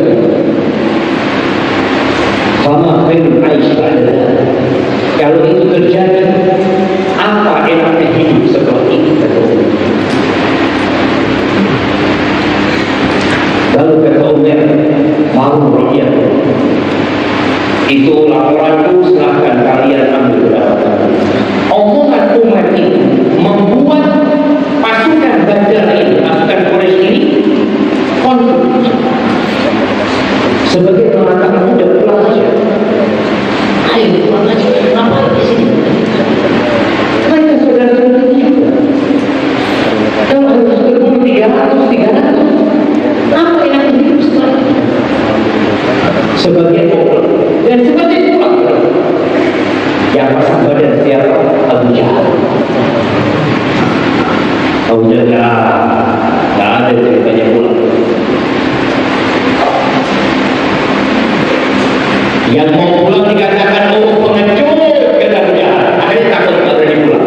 Sama khairul aish ba'da. Kalau itu terjadi, apa enaknya hidup setelah ini? Lalu kata Umar, malu rakyat. Itu laporanku, silahkan kalian ambil berapa. Omongan Umar ini membuat pasukan Badar ini, pasukan Quraisy ini konflik. Sebagai mengatakan udah pulang aja. Ayo pulang aja. Ngapain di sini? Mereka saudara-saudara juga. Kalau harus berburu 300. Apa yang hidup setelah itu? Sebagian orang dan sebagian pulang. Yang pasang badan siapa? Abu Jahal. Abu Jahal tak ada ceritanya pulang. Yang mau pulang dikatakan pengecut, kata Abu Jahal. Akhirnya takut tak berani pulang.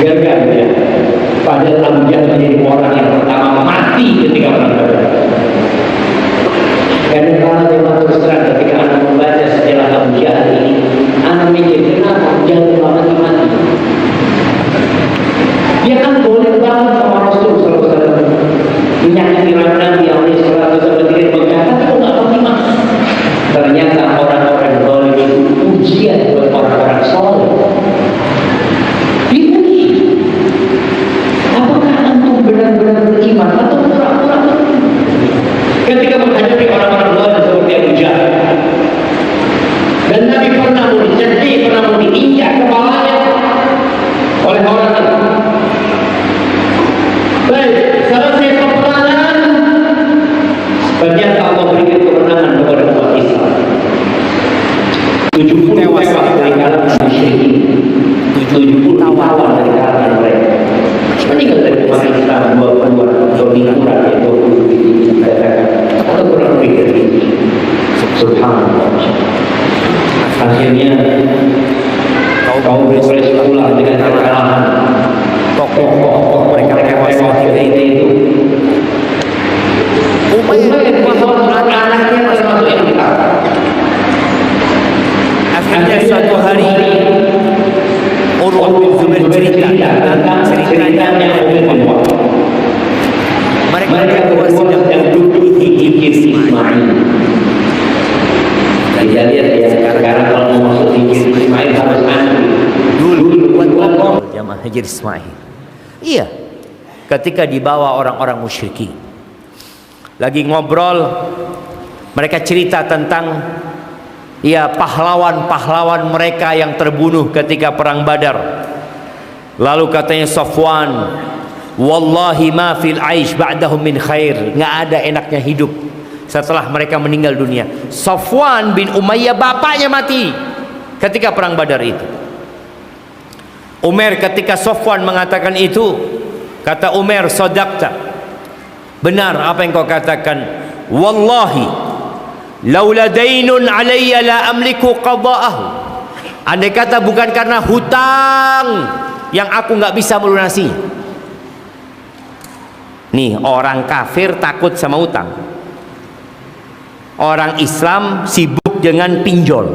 Gara-gara dia. Padahal Abu Jahal menjadi orang yang pertama mati ketika perang Badar. Kadang-kadang memang terus terang ketika anak membaca sejarah Abu Jahal ini, anak mikir kenapa Abu Jahal mati-mati? Dia kan boleh banget sama Rasul SAW, menyakiti Nabi yang oleh salah satu berkata, tapi kok nggak mati-mati? Ternyata orang-orang zalim itu ujian buat orang-orang soleh. Benar-benar beriman atau pura-pura ketika menghadapi orang-orang zalim seperti Abu Jahal. Dan Nabi pernah mau dicekik, pernah mau diinjak kepalanya oleh orang itu. Baik, selesai peperangan, ternyata Allah berikan kemenangan kepada umat Islam. 70 tewas dari kalangan musyrikin, 70 lawan dari kalangan mereka. Meninggal dari umat Islam 22 kurang ya 20 dikatakan atau kurang lebih dari itu. Subhanallah. Akhirnya kaum Quraisy pulang dengan kekalahan. Tokoh mereka tewas itu. Umayyah anaknya termasuk yang ditangkap. Akhirnya suatu hari Urwah bin Zubair cerita tentang ceritanya Umar. Mereka berdua sedang duduk di hijir Ismail. Kita lihat ya sekarang kalau mau masuk hijir Ismail harus antri. Dulu buat jamaah hijir Ismail. Iya, ketika dibawa orang-orang musyrikin, lagi ngobrol, mereka cerita tentang ya pahlawan-pahlawan mereka yang terbunuh ketika perang Badar. Lalu katanya Safwan, wallahi ma fil aish ba'dahum min khair. Nggak ada enaknya hidup setelah mereka meninggal dunia. Safwan bin Umayyah bapaknya mati ketika perang Badar itu. Umar ketika Safwan mengatakan itu, kata Umar, sadaqta, benar apa yang kau katakan. Wallahi laula dainun alayya la amliku qada'ahu. Andai kata bukan karena hutang yang aku nggak bisa melunasi. Nih, orang kafir takut sama hutang. Orang Islam sibuk dengan pinjol.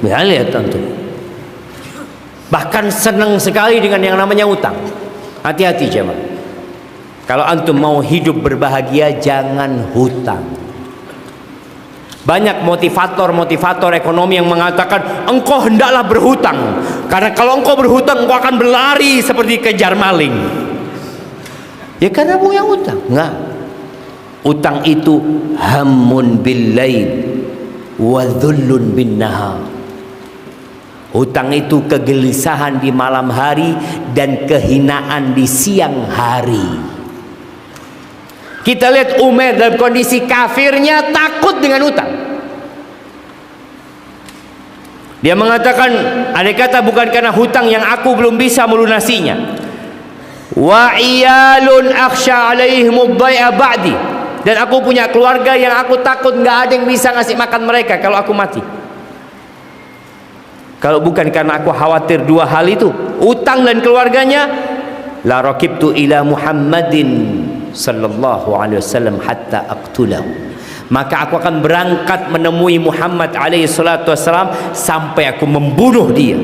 Ya, lihat tentu. Bahkan senang sekali dengan yang namanya hutang. Hati-hati jemaah. Kalau antum mau hidup berbahagia, jangan hutang. Banyak motivator ekonomi yang mengatakan engkau hendaklah berhutang, karena kalau engkau berhutang engkau akan berlari seperti kejar maling. Ya karena punya hutang. Enggak. Utang itu hammun bil lail wa dhullun bin nahar. Hutang itu kegelisahan di malam hari dan kehinaan di siang hari. Kita lihat Umair dalam kondisi kafirnya takut dengan hutang. Dia mengatakan, andai kata bukan karena hutang yang aku belum bisa melunasinya. Wa iyalun akhsha alaihim ad-dai'a ba'di. Dan aku punya keluarga yang aku takut nggak ada yang bisa ngasih makan mereka kalau aku mati. Kalau bukan karena aku khawatir dua hal itu, utang dan keluarganya, la raqibtu ila Muhammadin sallallahu alaihi wasallam hatta aqtulahu. Maka aku akan berangkat menemui Muhammad alaihi salatu wasallam sampai aku membunuh dia.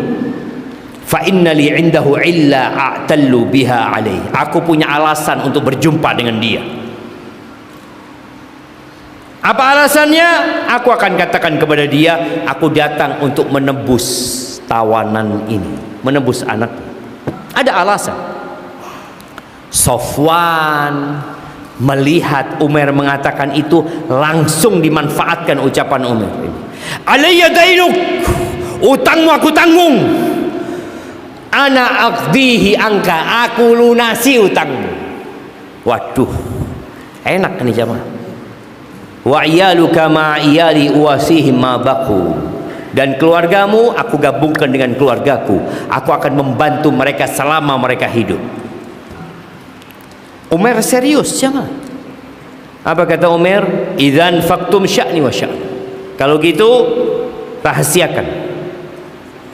Fa inna li indahu illa a'tallu biha alaihi. Aku punya alasan untuk berjumpa dengan dia. Apa alasannya? Aku akan katakan kepada dia, aku datang untuk menebus tawanan ini, menebus anak. Ada alasan. Sofwan melihat Umar mengatakan itu, langsung dimanfaatkan ucapan Umar. Alayya dainuk, utangmu aku tanggung. Ana aqdihi angka, aku lunasi utangmu. Waduh, enak nih jamaah. Wa iyaluka ma iyali uwasihim ma baqu. Dan keluargamu aku gabungkan dengan keluargaku. Aku akan membantu mereka selama mereka hidup. Umar serius jangan. Apa kata Umar? Idzan faktum sya'ni wa sya'ni. Kalau gitu rahasiakan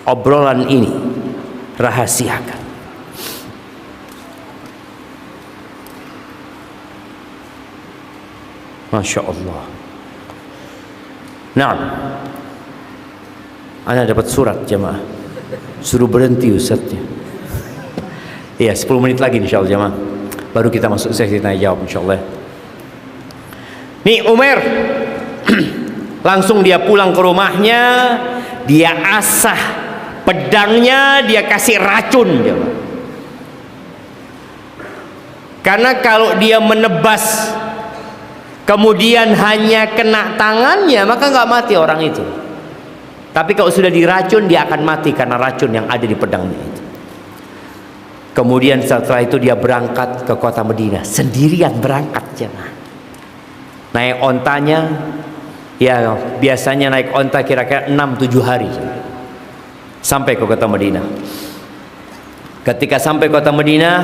obrolan ini. Rahasiakan. Masya Allah. Nah, ana dapat surat jemaah, suruh berhenti ustadznya. Iya, 10 menit lagi insyaallah jemaah, baru kita masuk sesi tanya jawab insyaallah. Nih Umar langsung dia pulang ke rumahnya, dia asah pedangnya, dia kasih racun jemaah. Karena kalau dia menebas kemudian hanya kena tangannya, maka nggak mati orang itu. Tapi kalau sudah diracun, dia akan mati karena racun yang ada di pedangnya itu. Kemudian setelah itu dia berangkat ke kota Madinah, sendirian berangkat jemaah. Naik ontanya, ya biasanya naik onta kira-kira 6-7 hari sampai ke kota Madinah. Ketika sampai kota Madinah,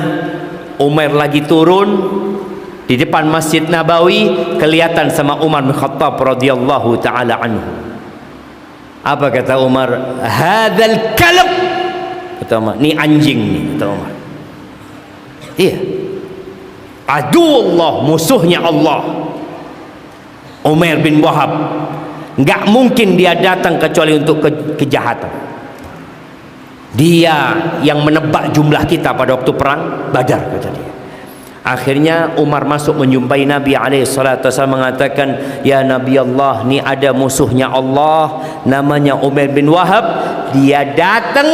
Umar lagi turun di depan Masjid Nabawi, kelihatan sama Umar bin Khattab radhiyallahu taala anhu. Apa kata Umar? Hadzal kalb. Kata Umar, ini anjing nih, kata Umar. Iya. Aduullah, musuhnya Allah. Umar bin Wahab. Enggak mungkin dia datang kecuali untuk kejahatan. Dia yang menebak jumlah kita pada waktu perang Badar, kata dia. Akhirnya Umar masuk menjumpai Nabi SAW, mengatakan, ya Nabi Allah, ni ada musuhnya Allah namanya Umar bin Wahab. Dia datang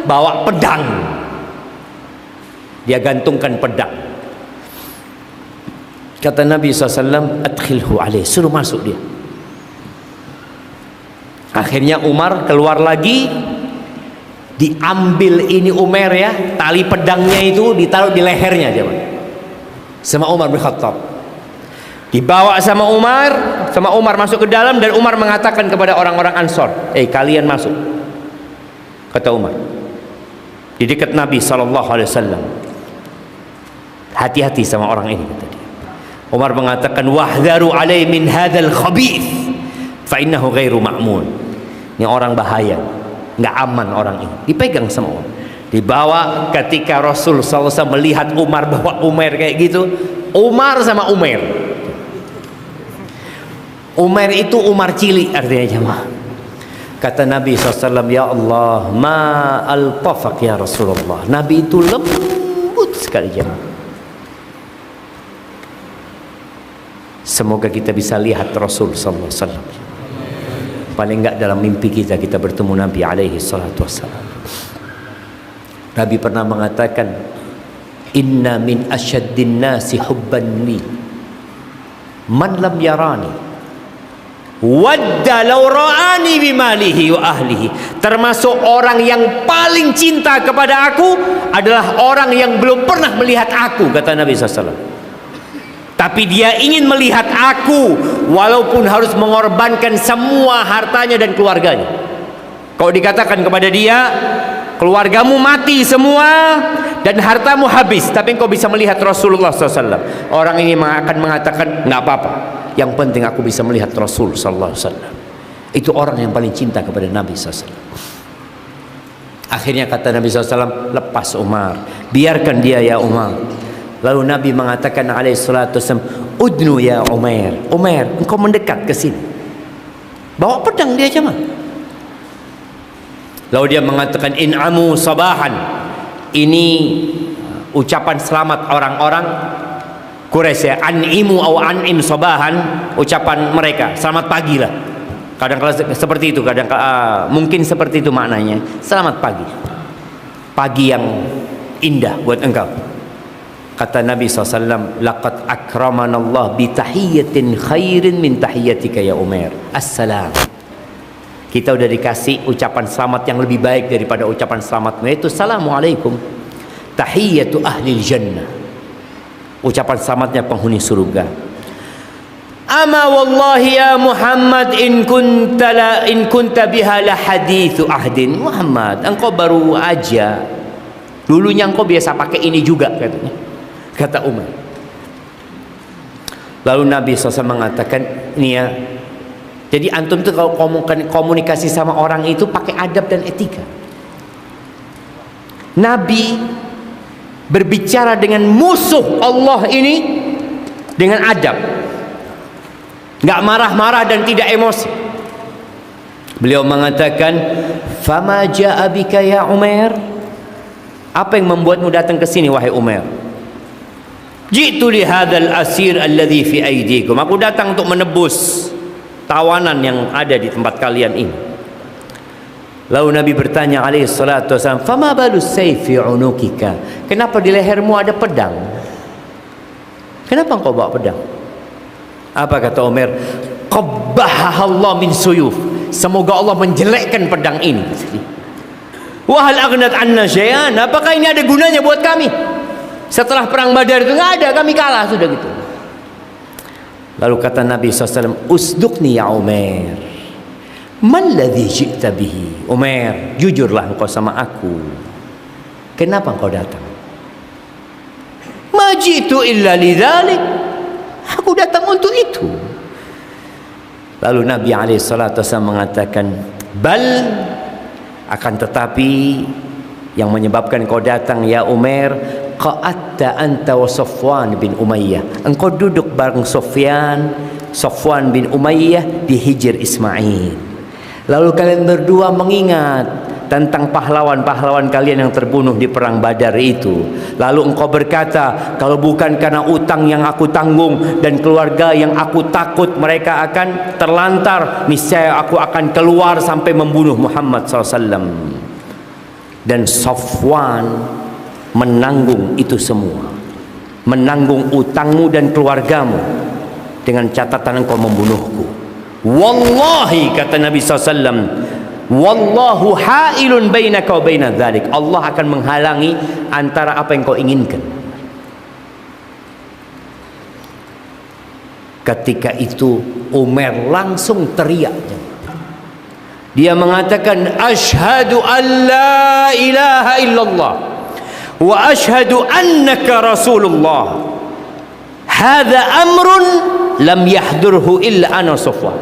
bawa pedang, dia gantungkan pedang. Kata Nabi SAW, adkhilhu alaih, suruh masuk dia. Akhirnya Umar keluar lagi, diambil ini Umar ya, tali pedangnya itu ditaruh di lehernya jemaah, sama Umar bin Khattab. Dibawa sama Umar masuk ke dalam, dan Umar mengatakan kepada orang-orang Ansor, kalian masuk, kata Umar, di dekat Nabi SAW. Hati-hati sama orang ini, kata dia. Umar mengatakan, wahdharu alai min hadzal khabith fa innahu ghairu ma'mun. Ini orang bahaya, nggak aman orang ini. Dipegang sama Umar, dibawa. Ketika Rasul SAW melihat Umar bawa Umar kayak gitu, Umar sama Umar. Umar itu Umar cilik artinya jemaah. Kata Nabi SAW, ya Allah, ma al-tafaq ya Rasulullah. Nabi itu lembut sekali jemaah. Semoga kita bisa lihat Rasul SAW. Paling enggak dalam mimpi kita bertemu Nabi alaihi salatu wassalam. Nabi pernah mengatakan, inna min asyaddin nasi hubban li Man lam yarani wadda law ra'ani bimalihi wa ahlihi. Termasuk orang yang paling cinta kepada aku adalah orang yang belum pernah melihat aku, kata Nabi SAW. Tapi dia ingin melihat aku walaupun harus mengorbankan semua hartanya dan keluarganya. Kalau dikatakan kepada dia, keluargamu mati semua dan hartamu habis, tapi engkau bisa melihat Rasulullah SAW, orang ini akan mengatakan, nggak apa-apa, yang penting aku bisa melihat Rasul SAW. Itu orang yang paling cinta kepada Nabi SAW. Akhirnya kata Nabi SAW, lepas Umar, biarkan dia ya Umar. Lalu Nabi mengatakan alaihissalatu wassalam, udnu ya Umar, Umar engkau mendekat ke sini, bawa pedang dia aja mah. Lalu dia mengatakan, in'amu sabahan. Ini ucapan selamat orang-orang Quraisy ya. An'imu au an'im sabahan, ucapan mereka, selamat pagi lah. Kadang kala seperti itu, kadang mungkin seperti itu maknanya. Selamat pagi. Pagi yang indah buat engkau. Kata Nabi SAW, laqad akramanallah bi tahiyyatin khairin min tahiyyatika ya Umar. Assalam. Kita udah dikasih ucapan selamat yang lebih baik daripada ucapan selamatmu, yaitu assalamualaikum. Tahiyyatu ahli jannah, ucapan selamatnya penghuni surga. Ama wallahi ya Muhammad in kunta biha la hadithu ahdin. Muhammad, engkau baru aja, dulunya engkau biasa pakai ini juga, katanya, kata Umar. Lalu Nabi SAW mengatakan, ini ya, jadi antum tuh kalau komunikasi sama orang itu pakai adab dan etika. Nabi berbicara dengan musuh Allah ini dengan adab, nggak marah-marah dan tidak emosi. Beliau mengatakan, fama ja'a bika ya Umar, apa yang membuatmu datang ke sini wahai Umar? Jitu li hadzal asir alladhi fi aydikum, aku datang untuk menebus tawanan yang ada di tempat kalian ini. Lalu Nabi bertanya alaihi salatu wasallam, fama balu sayfi unukika, kenapa di lehermu ada pedang? Kenapa engkau bawa pedang? Apa kata Umar? Qabbaha Allah min suyuf, semoga Allah menjelekkan pedang ini. Wa hal aghnat anna syai'an, apakah ini ada gunanya buat kami? Setelah perang Badar itu nggak ada, kami kalah sudah gitu. Lalu kata Nabi SAW, usduqni ya Umar, man ladzi ji'ta bihi. Umar, jujurlah engkau sama aku, kenapa engkau datang? Ma ji'tu illa lidzalik, aku datang untuk itu. Lalu Nabi SAW mengatakan, bal, akan tetapi yang menyebabkan kau datang ya Umar, qa'atta anta wa Safwan bin Umayyah, engkau duduk bareng Safwan bin Umayyah di Hijr Ismail. Lalu kalian berdua mengingat tentang pahlawan-pahlawan kalian yang terbunuh di perang Badar itu. Lalu engkau berkata, kalau bukan karena utang yang aku tanggung dan keluarga yang aku takut mereka akan terlantar, niscaya aku akan keluar sampai membunuh Muhammad SAW. Dan Safwan menanggung itu semua, menanggung utangmu dan keluargamu dengan catatan engkau membunuhku. Wallahi, kata Nabi SAW, wallahu hailun bainaka wa baina dzalik, Allah akan menghalangi antara apa yang kau inginkan. Ketika itu Umar langsung teriak, dia mengatakan, asyhadu an la ilaha illallah wa asyhadu annaka rasulullah, hadza amrun lam yahdurhu illa ana Safwan.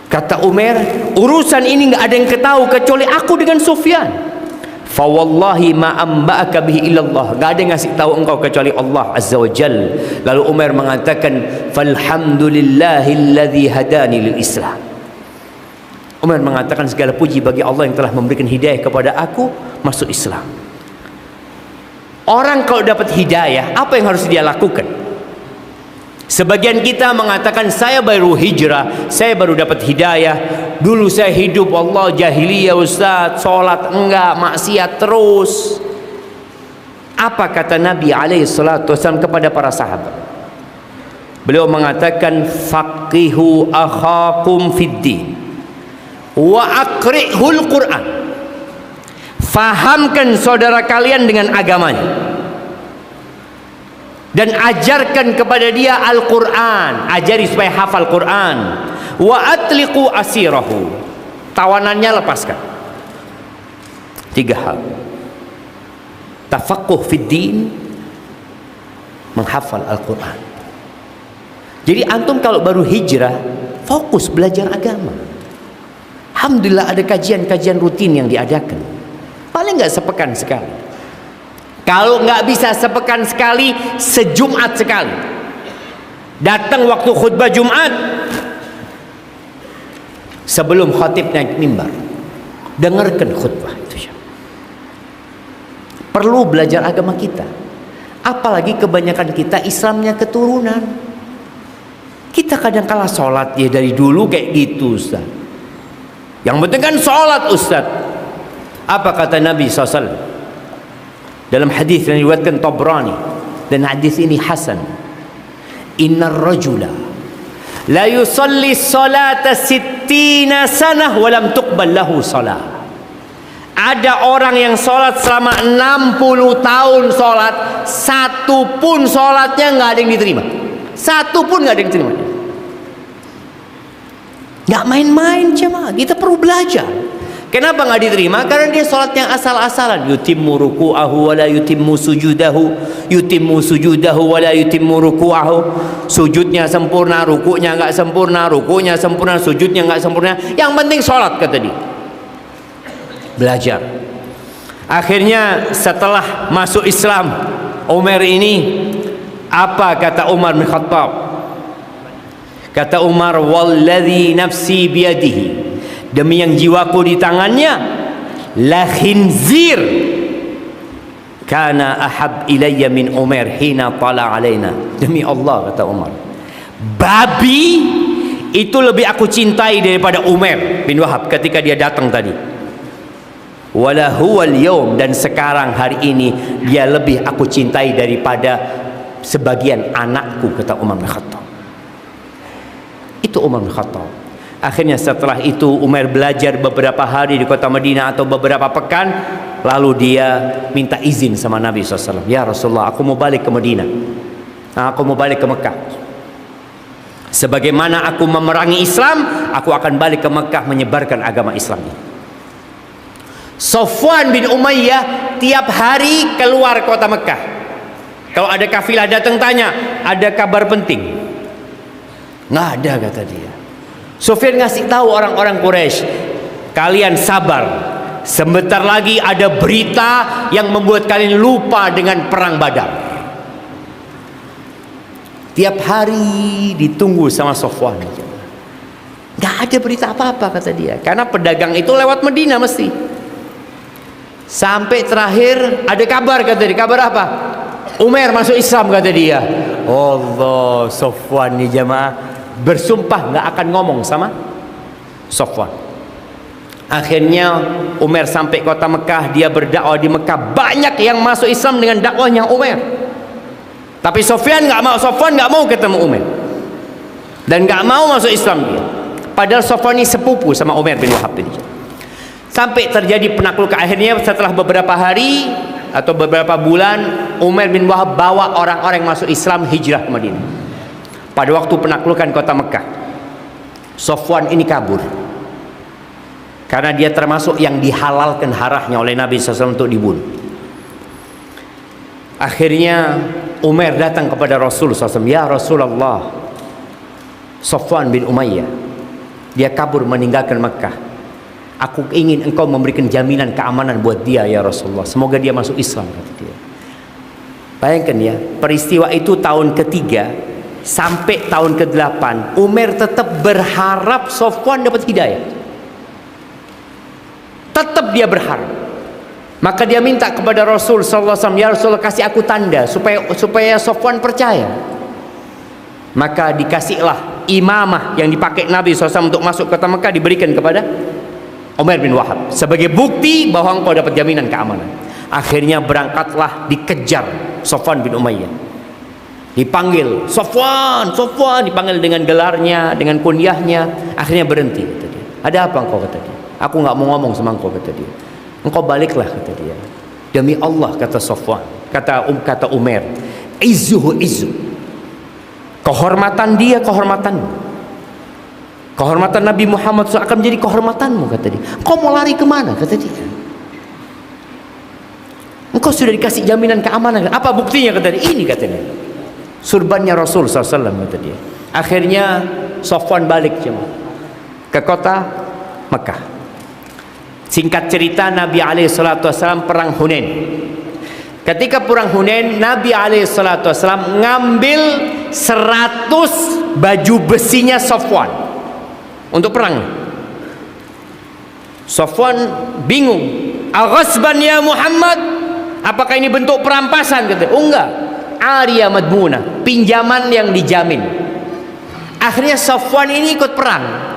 Kata Umar, urusan ini nggak ada yang ketahui kecuali aku dengan Sufyan. Fa wallahi ma amba'aka bihi illallah, nggak ada yang ngasih tahu engkau kecuali Allah azza wa jal. Lalu Umar mengatakan, falhamdulillahilladzi hadani lil Islam. Umar mengatakan, segala puji bagi Allah yang telah memberikan hidayah kepada aku masuk Islam. Orang kalau dapat hidayah, apa yang harus dia lakukan? Sebagian kita mengatakan, saya baru hijrah, saya baru dapat hidayah, dulu saya hidup Allah jahiliyah Ustaz, sholat enggak, maksiat terus. Apa kata Nabi SAW kepada para sahabat? Beliau mengatakan, faqihu akhakum fid din wa aqri'hul Qur'an. Fahamkan saudara kalian dengan agamanya dan ajarkan kepada dia Al-Quran. Ajari supaya hafal Quran. Wa atliqu asirahu, tawanannya lepaskan. 3 hal: tafaqquh fid din, menghafal Al-Quran. Jadi antum kalau baru hijrah, fokus belajar agama. Alhamdulillah ada kajian-kajian rutin yang diadakan, paling nggak sepekan sekali. Kalau nggak bisa sepekan sekali, sejumat sekali. Datang waktu khutbah Jumat, sebelum khatib naik mimbar, dengarkan khutbah itu. Perlu belajar agama kita. Apalagi kebanyakan kita Islamnya keturunan. Kita kadang kala sholat ya dari dulu kayak gitu, Ustaz. Yang penting kan sholat, Ustaz. Apa kata Nabi SAW dalam hadis yang diriwayatkan Tabrani, dan hadis ini hasan? Innar rajula la yusalli salata 60 sanah wa lam tuqbal lahu salah. Ada orang yang sholat selama 60 tahun sholat, satu pun sholatnya nggak ada yang diterima. Satu pun nggak ada yang diterima. Nggak main-main jemaah, kita perlu belajar. Kenapa nggak diterima? Karena dia sholat yang asal-asalan. Yutimmu ruku'ahu wa la yutimmu sujudahu, yutimmu sujudahu wa la yutimmu ruku'ahu. Sujudnya sempurna, ruku'nya nggak sempurna, ruku'nya sempurna, sujudnya nggak sempurna. Yang penting sholat, kata dia. Belajar. Akhirnya setelah masuk Islam, Umar ini, apa kata Umar bin Khattab? Kata Umar, walladzi nafsi biyadihi, demi yang jiwaku di tangannya, la khinzir kana ahab ilayya min Umar hina tala alaina. Demi Allah, kata Umar, babi itu lebih aku cintai daripada Umar bin Wahab ketika dia datang tadi. Wala huwal yaum, dan sekarang hari ini dia lebih aku cintai daripada sebagian anakku, kata Umar bin Khattab. Itu Umar bin Khattab. Akhirnya setelah itu Umar belajar beberapa hari di kota Madinah atau beberapa pekan, lalu dia minta izin sama Nabi SAW. Ya Rasulullah, aku mau balik ke Madinah, aku mau balik ke Mekah. Sebagaimana aku memerangi Islam, aku akan balik ke Mekah menyebarkan agama Islam ini. Safwan bin Umayyah tiap hari keluar kota Mekah. Kalau ada kafilah datang tanya, ada kabar penting? Nggak ada, kata dia. Sufyan ngasih tahu orang-orang Quraisy, kalian sabar, sebentar lagi ada berita yang membuat kalian lupa dengan perang Badar. Tiap hari ditunggu sama Safwan. Nggak ada berita apa-apa, kata dia, karena pedagang itu lewat Madinah mesti. Sampai terakhir ada kabar, kata dia. Kabar apa? Umar masuk Islam, kata dia. Allah, Safwan nih jamaah bersumpah nggak akan ngomong sama Safwan. Akhirnya Umar sampai kota Mekah, dia berdakwah di Mekah. Banyak yang masuk Islam dengan dakwahnya Umar. Tapi Safwan nggak mau ketemu Umar dan nggak mau masuk Islam dia. Padahal Safwan ini sepupu sama Umar bin Wahab ini. Sampai terjadi penaklukan. Akhirnya setelah beberapa hari atau beberapa bulan, Umar bin Wahab bawa orang-orang yang masuk Islam hijrah ke Madinah. Pada waktu penaklukan kota Mekah, Safwan ini kabur karena dia termasuk yang dihalalkan darahnya oleh Nabi SAW untuk dibunuh. Akhirnya Umar datang kepada Rasul SAW. Ya Rasulullah, Safwan bin Umayyah dia kabur meninggalkan Mekah. Aku ingin engkau memberikan jaminan keamanan buat dia, ya Rasulullah. Semoga dia masuk Islam, kata dia. Bayangkan ya, peristiwa itu tahun ketiga sampai tahun ke-8, Umar tetap berharap Safwan dapat hidayah. Tetap dia berharap. Maka dia minta kepada Rasul sallallahu alaihi wasallam, ya Rasulullah, kasih aku tanda supaya Safwan percaya. Maka dikasihlah imamah yang dipakai Nabi SAW untuk masuk kota Mekah, diberikan kepada Umar bin Wahab sebagai bukti bahwa engkau dapat jaminan keamanan. Akhirnya berangkatlah dikejar Safwan bin Umayyah. Dipanggil, Safwan, Safwan, dipanggil dengan gelarnya, dengan kunyahnya. Akhirnya berhenti, kata dia. Ada apa engkau, kata dia. Aku nggak mau ngomong sama engkau, kata dia. Engkau baliklah, kata dia. Demi Allah, kata Safwan, kata Umar, izzuhu izzu. Kehormatan dia, kehormatanmu. Kehormatan Nabi Muhammad SAW akan menjadi kehormatanmu, kata dia. Kau mau lari kemana, kata dia. Engkau sudah dikasih jaminan keamanan. Apa buktinya, kata dia. Ini, kata dia. Surbannya Rasul SAW, kata dia. Akhirnya Safwan balik ke kota Mekah. Singkat cerita, Nabi SAW perang Hunain. Ketika perang Hunain, Nabi SAW ngambil 100 baju besinya Safwan untuk perang. Safwan bingung. Aghasban ya Muhammad? Apakah ini bentuk perampasan? Kata, oh enggak. Ariyah madmunah, pinjaman yang dijamin. Akhirnya Safwan ini ikut perang.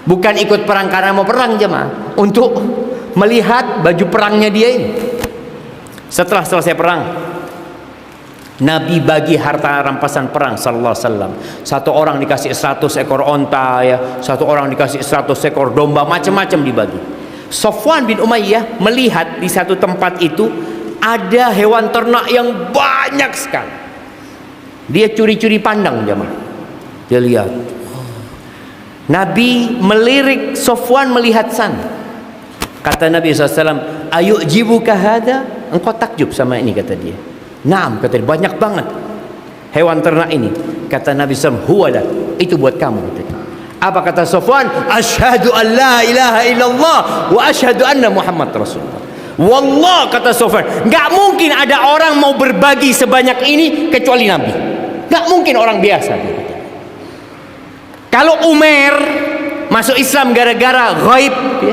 Bukan ikut perang karena mau perang, jemaah, untuk melihat baju perangnya dia ini. Setelah selesai perang, Nabi bagi harta rampasan perang sallallahu alaihi wasallam. Satu orang dikasih 100 ekor onta, ya. Satu orang dikasih 100 ekor domba, macam-macam dibagi. Safwan bin Umayyah melihat di satu tempat itu ada hewan ternak yang banyak sekali. Dia curi-curi pandang, jemaah. Dia lihat. Nabi melirik Safwan melihat sana. Kata Nabi SAW, ayu'jibuka hada? Engkau takjub sama ini, kata dia. Naam, kata dia, banyak banget hewan ternak ini. Kata Nabi SAW, huwalah, itu buat kamu, kata dia. Apa kata Safwan? Asyhadu an la ilaha illallah wa asyhadu anna Muhammad Rasulullah. Wallah, kata Safwan, gak mungkin ada orang mau berbagi sebanyak ini kecuali Nabi. Gak mungkin orang biasa. Kalau Umar masuk Islam gara-gara ghaib, ya,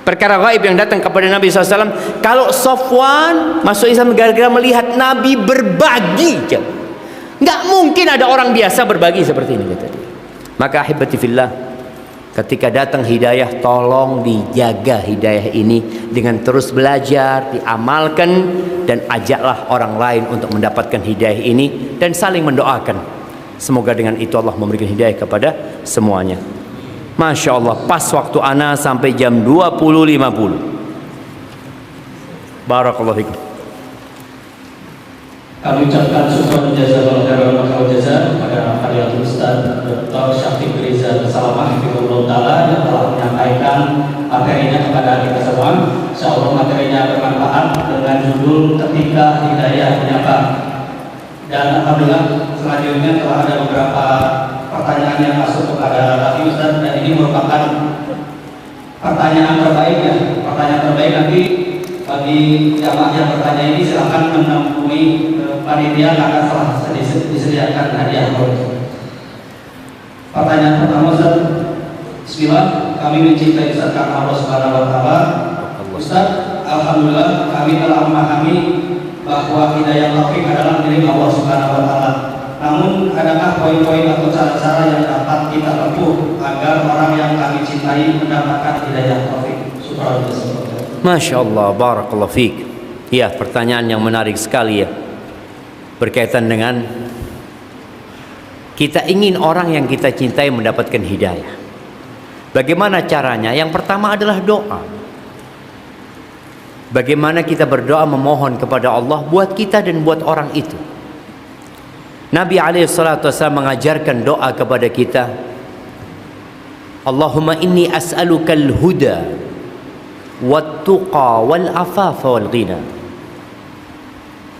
perkara gaib yang datang kepada Nabi SAW. Kalau Safwan masuk Islam gara-gara melihat Nabi berbagi, nggak mungkin ada orang biasa berbagi seperti ini, kata dia. Maka ahibati fillah, ketika datang hidayah, tolong dijaga hidayah ini dengan terus belajar, diamalkan, dan ajaklah orang lain untuk mendapatkan hidayah ini, dan saling mendoakan. Semoga dengan itu Allah memberikan hidayah kepada semuanya. Masya Allah, pas waktu ana sampai jam 20.50. Barakallahu fikum. Kami ucapkan syukur jazakallahu khairan wa jazaa kepada Fadilatul Ustaz Dr. Syafiq Rizal Salamah Hafizahullah Ta'ala yang telah menyampaikan materinya kepada kita semua. Insyaallah materinya bermanfaat dengan judul Ketika Hidayah Menyapa. Dan alhamdulillah selanjutnya telah ada beberapa pertanyaan yang masuk kepada Bapak Ustaz, dan ini merupakan pertanyaan terbaik, ya. Pertanyaan terbaik nanti bagi jamaah yang bertanya ini silakan menemui panitia karena telah disediakan hadiah. Pertanyaan pertama, Ustaz. Bismillah, kami mencintai Ustaz karena Allah Subhanahu wa taala. Ustaz, alhamdulillah kami telah memahami bahwa hidayah taufik adalah milik Allah Subhanahu wa taala. Namun adakah poin-poin atau cara-cara yang dapat kita tempuh agar orang yang kami cintai mendapatkan hidayah taufik? Masya Allah, barakallahu fiik. Ya, pertanyaan yang menarik sekali, ya, berkaitan dengan kita ingin orang yang kita cintai mendapatkan hidayah. Bagaimana caranya? Yang pertama adalah doa. Bagaimana kita berdoa memohon kepada Allah buat kita dan buat orang itu. Nabi SAW mengajarkan doa kepada kita. Allahumma inni as'alukal huda wat tuqa wal afafa wal ghina.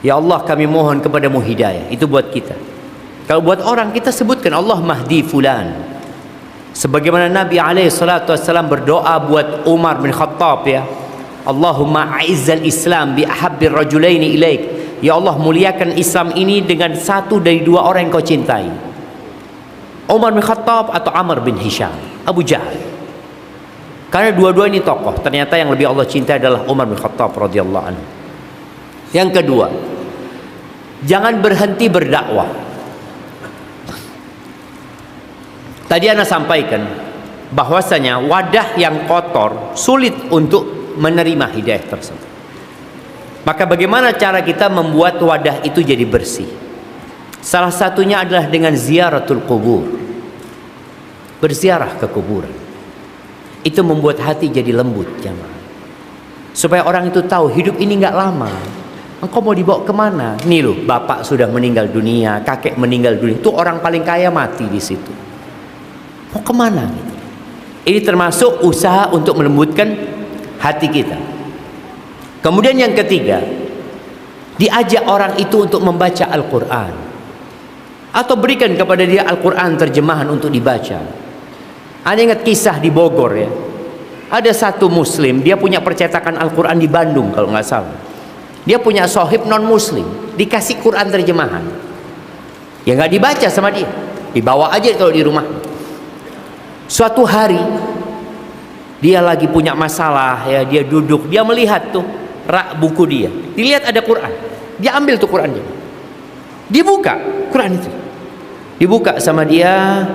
Ya Allah, kami mohon kepadamu hidayah. Itu buat kita. Kalau buat orang, kita sebutkan Allah mahdi fulan. Sebagaimana Nabi SAW berdoa buat Umar bin Khattab, ya, Allahumma a'izzal Islam bi ahabbir rajulaini ilaik. Ya Allah, muliakan Islam ini dengan satu dari dua orang yang kau cintai. Umar bin Khattab atau Amr bin Hisham, Abu Jahal. Karena dua-dua ini tokoh. Ternyata yang lebih Allah cintai adalah Umar bin Khattab radhiyallahu anhu. Yang kedua, jangan berhenti berdakwah. Tadi Ana sampaikan bahwasanya wadah yang kotor sulit untuk menerima hidayah tersebut. Maka bagaimana cara kita membuat wadah itu jadi bersih? Salah satunya adalah dengan ziaratul kubur, berziarah ke kuburan. Itu membuat hati jadi lembut, jamaah. Supaya orang itu tahu hidup ini nggak lama. Engkau mau dibawa kemana? Nih loh, bapak sudah meninggal dunia, kakek meninggal dunia. Itu orang paling kaya mati di situ. Mau kemana? Gitu. Ini termasuk usaha untuk melembutkan hati kita. Kemudian yang ketiga, diajak orang itu untuk membaca Al-Quran, atau berikan kepada dia Al-Quran terjemahan untuk dibaca. Anda ingat kisah di Bogor ya? Ada satu muslim, dia punya percetakan Al-Quran di Bandung kalau nggak salah. Dia punya sohib non muslim, dikasih Quran terjemahan. Ya nggak dibaca sama dia, dibawa aja kalau di rumah. Suatu hari dia lagi punya masalah ya, dia duduk, dia melihat tuh rak buku dia, dilihat ada Quran, dia ambil tuh Qurannya, dibuka Quran itu, dibuka sama dia,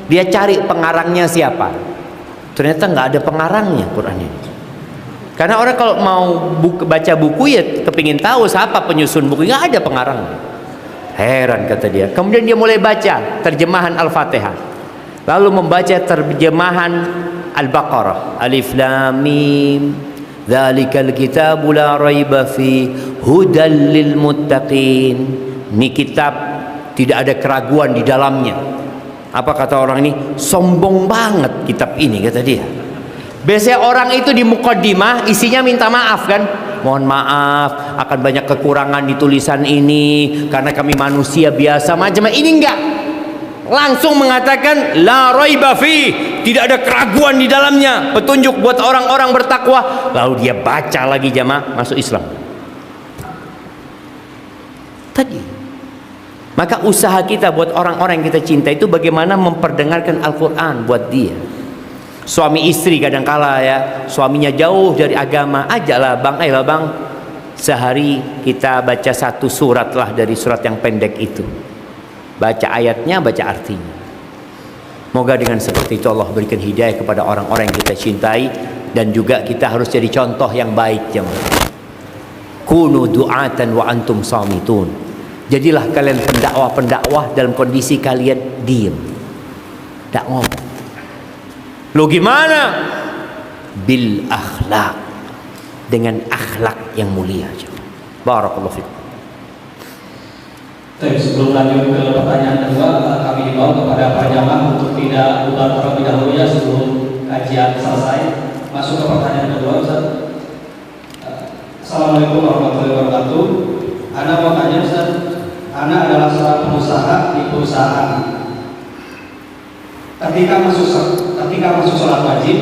dia cari pengarangnya siapa, ternyata nggak ada pengarangnya Quran ini. Karena orang kalau mau baca buku ya kepingin tahu siapa penyusun buku, nggak ada pengarangnya. Heran kata dia. Kemudian dia mulai baca terjemahan Al-Fatihah, lalu membaca terjemahan Al-Baqarah, Alif Lam Mim, Dzalikal kitabu la raiba fi hudal lil muttaqin. Ini kitab tidak ada keraguan di dalamnya. Apa kata orang ini? Sombong banget kitab ini, kata dia. Biasanya orang itu di mukaddimah isinya minta maaf kan? Mohon maaf akan banyak kekurangan di tulisan ini karena kami manusia biasa macam ini. Enggak, langsung mengatakan la raiba fi, tidak ada keraguan di dalamnya, petunjuk buat orang-orang bertakwa. Lalu dia baca lagi jamaah, masuk Islam tadi. Maka usaha kita buat orang-orang yang kita cinta itu bagaimana memperdengarkan Al-Quran buat dia. Suami istri kadangkala ya, suaminya jauh dari agama, ajaklah bang, ayolah bang, sehari kita baca satu surat lah dari surat yang pendek itu. Baca ayatnya, baca artinya. Moga dengan seperti itu Allah berikan hidayah kepada orang-orang yang kita cintai, dan juga kita harus jadi contoh yang baik jemaah. Kunu du'atan wa antum samitun. Jadilah kalian pendakwah-pendakwah dalam kondisi kalian diam, tidak ngomong. Lo gimana? Bil akhlak, dengan akhlak yang mulia. Barakallahu fikum. Sebelum lanjut ke pertanyaan kedua, kami himbau kepada para jamaah untuk tidak bubar terlebih dahulu ya sebelum kajian selesai. Masuk ke pertanyaan kedua, Ustaz. Assalamualaikum warahmatullahi wabarakatuh. Ana mau tanya Ustaz, Ana adalah seorang pengusaha di perusahaan. Ketika masuk sholat wajib,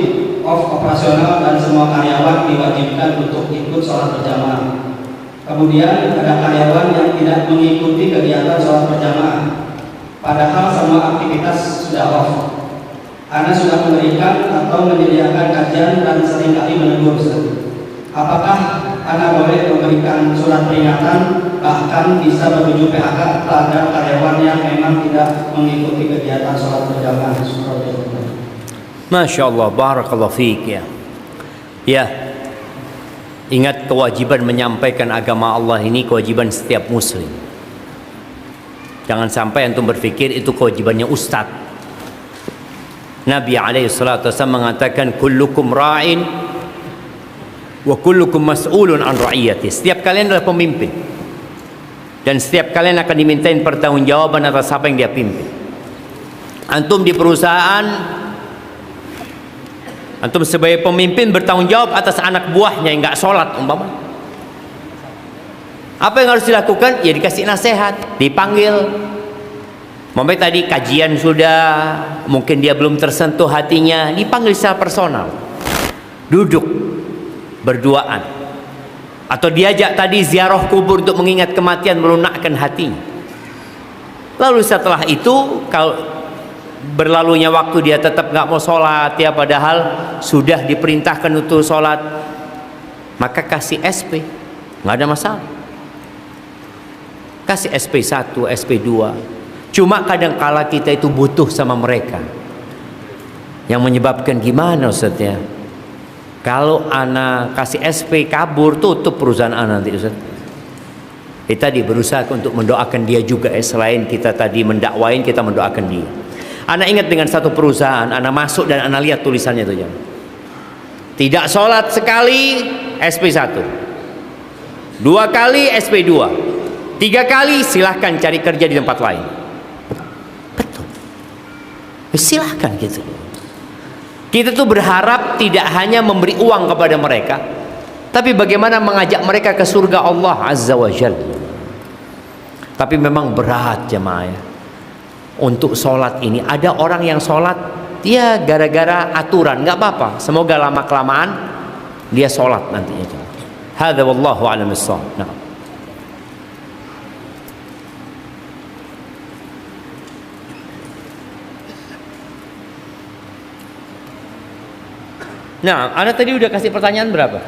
operasional dan semua karyawan diwajibkan untuk ikut sholat berjamaah. Kemudian ada karyawan yang tidak mengikuti kegiatan sholat berjamaah, padahal semua aktivitas sudah off. Ana sudah memberikan atau menyediakan kajian dan seringkali menegur. Apakah Ana boleh memberikan surat peringatan, bahkan bisa menuju PHK terhadap karyawan yang memang tidak mengikuti kegiatan sholat berjamaah? Masya Allah, barakallahu fiik ya. Ya, ingat kewajiban menyampaikan agama Allah ini kewajiban setiap muslim. Jangan sampai antum berpikir itu kewajibannya ustadz. Nabi SAW mengatakan kullukum ra'in wa kullukum mas'ulun an ra'iyati. Setiap kalian adalah pemimpin, dan setiap kalian akan dimintain pertanggungjawaban atas apa yang dia pimpin. Antum di perusahaan, antum sebagai pemimpin bertanggung jawab atas anak buahnya yang nggak sholat umpama. Apa yang harus dilakukan? Ya dikasih nasihat, dipanggil. Sampai tadi kajian sudah, mungkin dia belum tersentuh hatinya, dipanggil secara personal, duduk berduaan, atau diajak tadi ziarah kubur untuk mengingat kematian, melunakkan hatinya. Lalu setelah itu, kalau berlalunya waktu dia tetap nggak mau sholat ya, padahal sudah diperintahkan untuk sholat, maka kasih SP, nggak ada masalah. Kasih SP1, SP2. Cuma kadang-kala kita itu butuh sama mereka, yang menyebabkan gimana Ustaz ya? Kalau ana kasih SP kabur, tutup perusahaan ana nanti Ustaz. Kita tadi berusaha untuk mendoakan dia juga selain kita tadi mendakwain, kita mendoakan dia. Ana ingat dengan satu perusahaan, ana masuk dan ana lihat tulisannya itu jam. Tidak sholat sekali SP1, 2 kali SP2, 3 kali silahkan cari kerja di tempat lain. Betul. Silahkan gitu. Kita tuh berharap tidak hanya memberi uang kepada mereka, tapi bagaimana mengajak mereka ke surga Allah Azza wa Jalla. Tapi memang berat jemaah ya. Untuk sholat ini, ada orang yang sholat dia gara-gara aturan, nggak apa-apa. Semoga lama kelamaan dia sholat nantinya. Hadza wallahu a'lam bissawab. Nah. Nah, Anda tadi udah kasih pertanyaan berapa?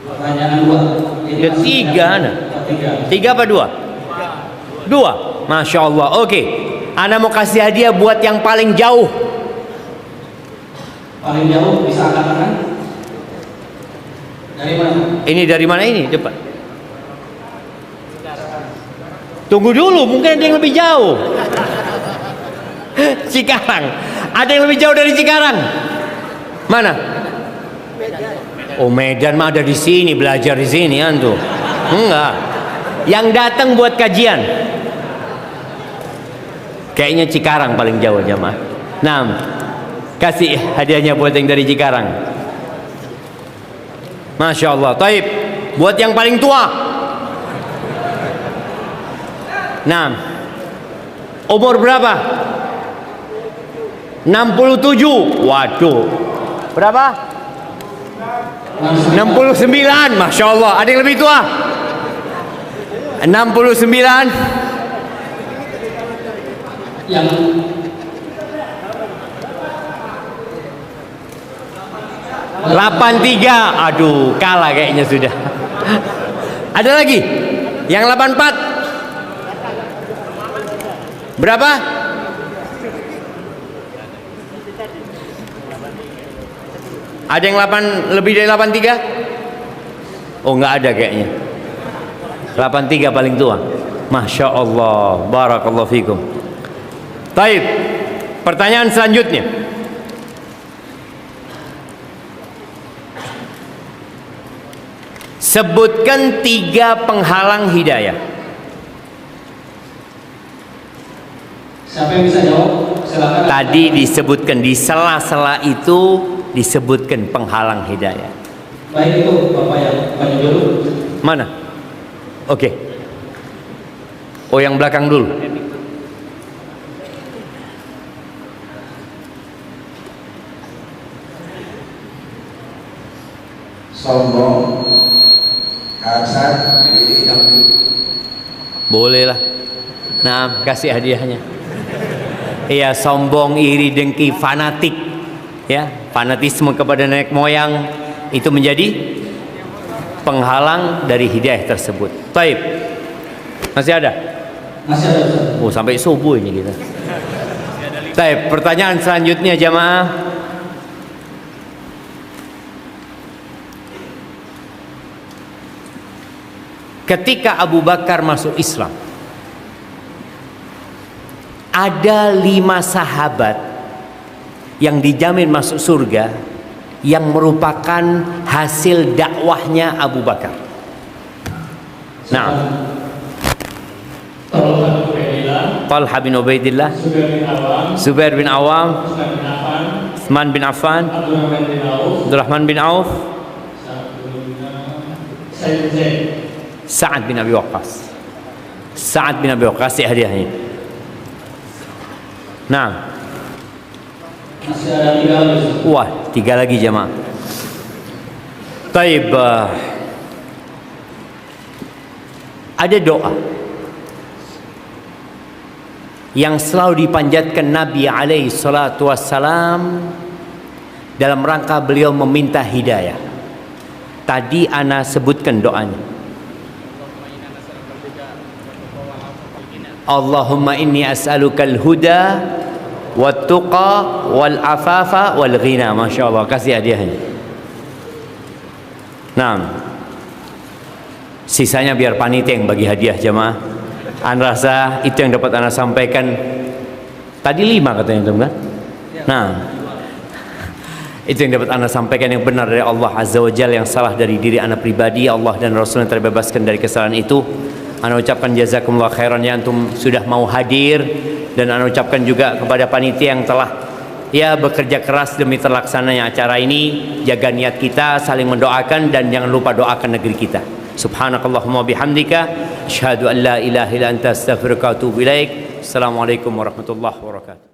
Pertanyaan 2. Udah 3 Anda. 3 apa 2? 2. Masya Allah. Oke. Anda mau kasih hadiah buat yang paling jauh. Paling jauh bisa angkat tangan. Dari mana? Ini dari mana ini? Depan. Tunggu dulu, mungkin ada yang lebih jauh. Cikarang. Ada yang lebih jauh dari Cikarang? Mana? Oh, Medan mah ada di sini, belajar di sini antum. Enggak. Yang datang buat kajian. Kayaknya Cikarang paling jauh jamaah. Nah, kasih hadiahnya buat yang dari Cikarang. Masya Allah. Taib. Buat yang paling tua. Nah, umur berapa? 67. Waduh. Berapa? 69. Masya Allah. Ada yang lebih tua? 69. Yang 83. Aduh, kalah kayaknya sudah. Ada lagi? Yang 84. Berapa? Ada yang lebih dari 83? Oh, nggak ada kayaknya. 83 paling tua. Masya Allah. Barakallahu fikum. Taib. Pertanyaan selanjutnya. Sebutkan 3 penghalang hidayah. siapa yang bisa jawab? Silakan. Tadi disebutkan di sela-sela itu disebutkan penghalang hidayah. Baik, itu Bapak yang maju dulu. Mana? Oke. Oh, yang belakang dulu. Sombong, kasar, iri, dengki. Boleh lah. Nah, kasih hadiahnya. Iya, sombong, iri, dengki, fanatik. Ya, fanatisme kepada nenek moyang itu menjadi penghalang dari hidayah tersebut. Taib. Masih ada? Masih ada, Ustaz. Oh, sampai subuh ini kita. Taib. Pertanyaan selanjutnya jamaah. Ketika Abu Bakar masuk Islam, ada 5 sahabat yang dijamin masuk surga yang merupakan hasil dakwahnya Abu Bakar. Nah, Talha bin Ubaidillah, Zubair bin Awam, Utsman bin Affan, Abdurrahman bin Auf, Sa'ad bin Abi Waqqas. Sa'ad bin Abi Waqqas hadiahnya. Nah, Masih ada 3 lagi. wah, 3 lagi jemaah. Taib. Ada doa yang selalu dipanjatkan Nabi alaihi salatu wassalam dalam rangka beliau meminta hidayah. Tadi ana sebutkan doanya. Allahumma inni as'alukal huda wat tuqa wal afafa wal ghina. Masya Allah, kasih hadiahnya. Nah, Sisanya biar panitia yang bagi hadiah jamaah. Ana rasa itu yang dapat ana sampaikan. Tadi 5 katanya teman. Nah, itu yang dapat ana sampaikan yang benar dari Allah Azza wa Jalla, yang salah dari diri ana pribadi. Allah dan Rasul yang terbebaskan dari kesalahan itu. Ana ucapkan jazakumullah khairan ya antum sudah mau hadir, dan ana ucapkan juga kepada panitia yang telah bekerja keras demi terlaksananya acara ini. Jaga niat kita, saling mendoakan, dan jangan lupa doakan negeri kita. Subhanakallahumma bihamdika asyhadu an la ilaha illa anta astaghfiruka wa atubu ilaik. Assalamualaikum warahmatullahi wabarakatuh.